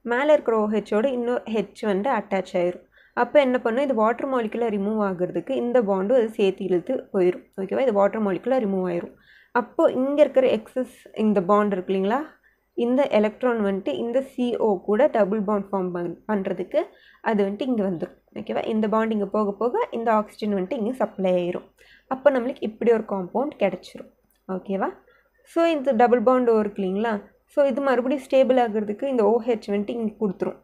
மேலே இருக்கிற OHோடு இன்னொரு ஹெச் வந்து அட்டாச் ஆயிரும். அப்போ என்ன பண்ணும், இது வாட்டர் மாலிகுலாக ரிமூவ் ஆகிறதுக்கு இந்த பாண்டும் அது சேர்த்து இழுத்து போயிடும். ஓகேவா. இது வாட்டர் மாலிகுலாக ரிமூவ் ஆயிரும். அப்போது இங்கே இருக்கிற எக்ஸஸ் இந்த பாண்ட் இருக்கு இல்லைங்களா, இந்த எலக்ட்ரான் வந்துட்டு இந்த CO கூட டபுள் பாண்ட் ஃபார்ம் பண்ணுறதுக்கு அது வந்துட்டு இங்கே வந்துடும். ஓகேவா. இந்த பாண்ட் இங்கே போக போக இந்த ஆக்சிஜன் வந்துட்டு இங்கே சப்ளை ஆயிரும். அப்போ நம்மளுக்கு இப்படி ஒரு காம்பவுண்ட் கிடச்சிரும். ஓகேவா. ஸோ இந்த டபுள் பாண்ட் இருக்கு இல்லைங்களா, ஸோ இது மறுபடியும் ஸ்டேபிள் ஆகிறதுக்கு இந்த OH வந்துட்டு இங்கே கொடுத்துரும்.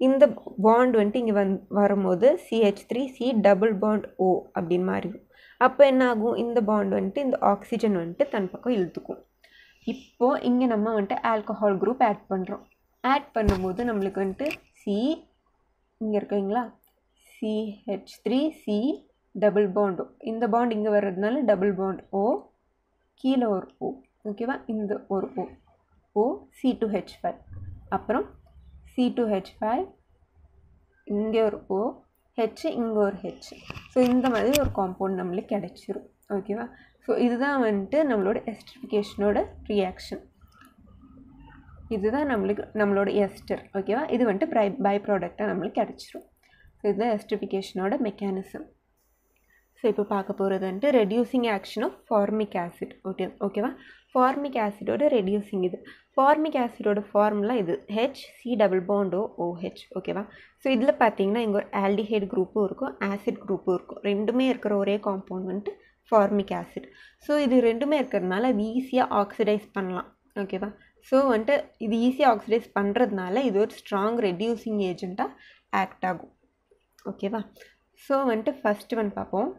இந்த பாண்ட் வந்துட்டு இங்கே வரும்போது CH3C டபுள் பாண்ட் O அப்படின்னு மாறிடும். அப்போ என்ன ஆகும், இந்த பாண்ட் வந்துட்டு இந்த ஆக்சிஜன் வந்துட்டு தன் பக்கம் இழுத்துக்கும். இப்போது இங்கே நம்ம வந்துட்டு ஆல்கஹால் குரூப் ஆட் பண்ணுறோம். ஆட் பண்ணும்போது நம்மளுக்கு வந்துட்டு இங்கே இருக்குங்களா CH3C டபுள் பாண்ட் O, இந்த பாண்ட் இங்கே வர்றதுனால டபுள் பாண்ட் O, கீழே ஒரு O. ஓகேவா. இந்த ஒரு O C2H5, அப்புறம் C2H5, இங்கே ஒரு O, H, இங்கே ஒரு H. ஸோ இந்த மாதிரி ஒரு காம்பவுண்ட் நம்மளுக்கு கிடைச்சிரும். ஓகேவா. ஸோ இதுதான் வந்துட்டு நம்மளோட எஸ்டரிஃபிகேஷனோட ரியாக்ஷன். இதுதான் நம்மளோட எஸ்டர். ஓகேவா. இது வந்துட்டு பை ப்ராடக்டாக நம்மளுக்கு கிடச்சிரும். ஸோ இதுதான் எஸ்டரிஃபிகேஷனோட மெக்கானிசம். ஸோ இப்போ பார்க்க போகிறது வந்துட்டு reducing action of formic acid. ஓகேவா. ஃபார்மிக் ஆசிடோட ரெடியூசிங் இது. ஃபார்மிக் ஆசிடோட ஃபார்முலா இது HC டபுள் பாண்ட் OH. ஓகேவா. ஸோ இதில் பார்த்தீங்கன்னா இங்கே ஒரு ஆல்டிஹைட் குரூப்பும் இருக்கும், ஆசிட் குரூப்பும் இருக்கும். ரெண்டுமே இருக்கிற ஒரே காம்பவுண்ட் வந்துட்டு ஃபார்மிக் ஆசிட். ஸோ இது ரெண்டுமே இருக்கிறதுனால அது ஈஸியாக ஆக்சிடைஸ் பண்ணலாம். ஓகேவா. ஸோ வந்துட்டு இது ஈஸியாக ஆக்சிடைஸ் பண்ணுறதுனால இது ஒரு ஸ்ட்ராங் ரெடியூசிங் ஏஜெண்ட்டாக ஆக்ட் ஆகும். ஓகேவா. ஸோ வந்துட்டு ஃபஸ்ட்டு ஒன் பார்ப்போம்.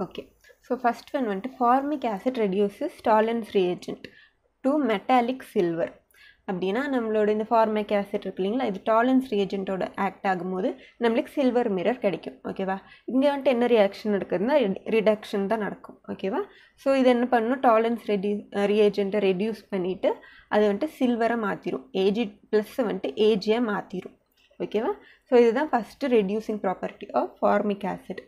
ஓகே. ஸோ ஃபஸ்ட் ஒன் வந்துட்டு formic acid reduces டாலன்ஸ் reagent to metallic silver. அப்படின்னா நம்மளோட இந்த ஃபார்மிக் ஆசிட் இருக்கு இல்லைங்களா, இது டாலன்ஸ் ரியேஜென்ட்டோட ஆக்ட் ஆகும்போது நம்மளுக்கு சில்வர் மிரர் கிடைக்கும். ஓகேவா. இங்கே வந்துட்டு என்ன ரியாக்ஷன் நடக்குதுன்னா ரிடக்ஷன் தான் நடக்கும். ஓகேவா. ஸோ இது என்ன பண்ணணும், டாலன்ஸ் ரியேஜென்ட்டை ரெடியூஸ் பண்ணிவிட்டு அது வந்துட்டு சில்வரை மாற்றிடும், AG ப்ளஸ் வந்துட்டு AGயை மாற்றிடும். ஓகேவா. ஸோ இதுதான் first reducing property of formic acid.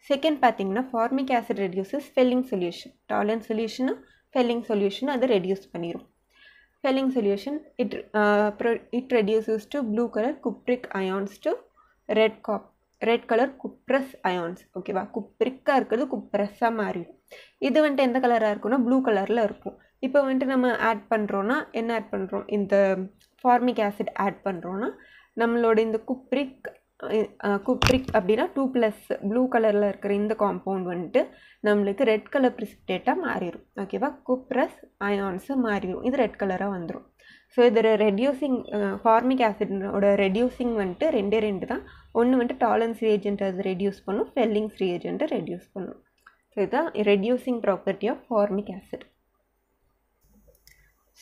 Second பார்த்தீங்கன்னா formic acid reduces Fehling solution. Tollens சொல்யூஷனும் ஃபெல்லிங் சொல்யூஷனும் அதை ரெடியூஸ் பண்ணிடும். Felling solution, it reduces to blue color cupric ions to red color cuprous ions. ஓகேவா. குப்ரிக்காக இருக்கிறது குப்ரஸாக மாறிடும். இது வந்துட்டு எந்த கலராக இருக்குன்னா ப்ளூ கலரில் இருக்கும். இப்போ வந்துட்டு நம்ம ஆட் பண்ணுறோன்னா என்ன ஆட் பண்ணுறோம், இந்த ஃபார்மிக் ஆசிட் ஆட் பண்ணுறோன்னா நம்மளோட இந்த குப்ரிக் அப்படின்னா 2+ ப்ளூ கலரில் இருக்கிற இந்த காம்பவுண்ட் வந்துட்டு நம்மளுக்கு ரெட் கலர் ப்ரிசிபிடேட்டாக மாறிடும். ஓகேவா. குப்ரஸ் அயான்ஸு மாறிடும், இது ரெட் கலராக வந்துடும். ஸோ இதில் ரெடியூசிங் ஃபார்மிக் ஆசிடோட ரெடியூசிங் வந்துட்டு ரெண்டு தான். ஒன்று வந்துட்டு டாலன்ஸ் ரியேஜென்ட் அது ரெடியூஸ் பண்ணும், ஃபெல்லிங்ஸ் ரியேஜென்ட்டை ரெடியூஸ் பண்ணும். ஸோ இதுதான் reducing property of formic acid.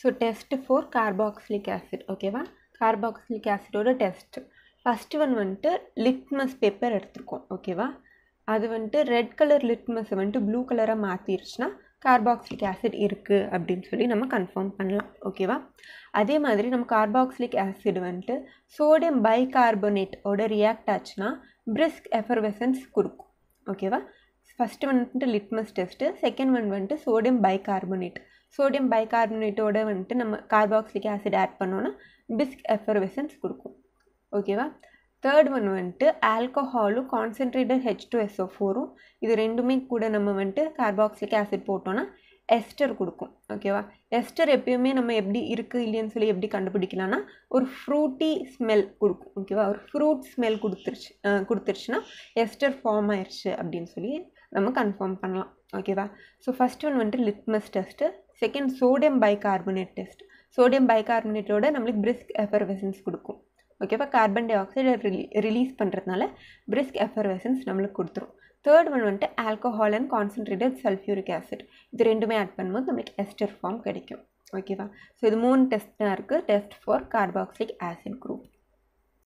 So test for carboxylic acid. ஓகேவா. கார்பாக்சிலிக் ஆசிடோட டெஸ்ட் ஃபஸ்ட்டு ஒன் வந்துட்டு லிட்மஸ் பேப்பர் எடுத்துருக்கோம். ஓகேவா. அது வந்துட்டு ரெட் கலர் லிட்மஸை வந்துட்டு ப்ளூ கலராக மாற்றிருச்சுன்னா கார்பாக்சிலிக் ஆசிட் இருக்குது அப்படின்னு சொல்லி நம்ம கன்ஃபார்ம் பண்ணலாம். ஓகேவா? அதே மாதிரி நம்ம கார்பாக்சிலிக் ஆசிட் வந்துட்டு சோடியம் பைகார்பனேட்டோட ரியாக்ட் ஆச்சுன்னா பிரிஸ்க் எஃபர்வெசன்ஸ் கொடுக்கும். ஓகேவா? ஃபஸ்ட்டு வந்துட்டு லிட்மஸ் டெஸ்ட்டு, செகண்ட் ஒன் வந்துட்டு சோடியம் பைகார்பனேட். சோடியம் பைகார்பனேட்டோட வந்துட்டு நம்ம கார்பாக்சிலிக் ஆசிட் ஆட் பண்ணோன்னா பிரிஸ்க் எஃபர்வெசன்ஸ் கொடுக்கும். ஓகேவா? தேர்ட் ஒன் வந்துட்டு ஆல்கஹாலும் கான்சென்ட்ரேட்டட் H2SO4 இது ரெண்டுமே கூட நம்ம வந்துட்டு கார்பாக்சிலிக் ஆசிட் போட்டோன்னா எஸ்டர் கொடுக்கும். ஓகேவா? எஸ்டர் எப்பயுமே நம்ம எப்படி இருக்குது இல்லைன்னு சொல்லி எப்படி கண்டுபிடிக்கலாம்னா ஒரு ஃப்ரூட்டி ஸ்மெல் கொடுக்கும். ஓகேவா? ஒரு ஃப்ரூட் ஸ்மெல் கொடுத்துருச்சுன்னா எஸ்டர் ஃபார்ம் ஆயிடுச்சு அப்படின்னு சொல்லி நம்ம கன்ஃபார்ம் பண்ணலாம். ஓகேவா? ஸோ ஃபஸ்ட் ஒன் வந்துட்டு litmus test, second sodium bicarbonate test. Sodium பைகார்பனேட்டோட நம்மளுக்கு பிரிஸ்க் எஃபர்வெசன்ஸ் கொடுக்கும். ஓகேவா? கார்பன் டை ஆக்சைடை ரிலீஸ் பண்ணுறதுனால பிரிஸ்க் எஃபர்வெசன்ஸ் நம்மளுக்கு கொடுத்துரும். தேர்ட் ஒன் வந்துட்டு alcohol and concentrated sulphuric acid இது ரெண்டுமே ஆட் பண்ணும்போது நம்மளுக்கு எஸ்டர் ஃபார்ம் கிடைக்கும். ஓகேவா? ஸோ இது 3 டெஸ்ட் தான் இருக்குது, test for carboxylic acid group.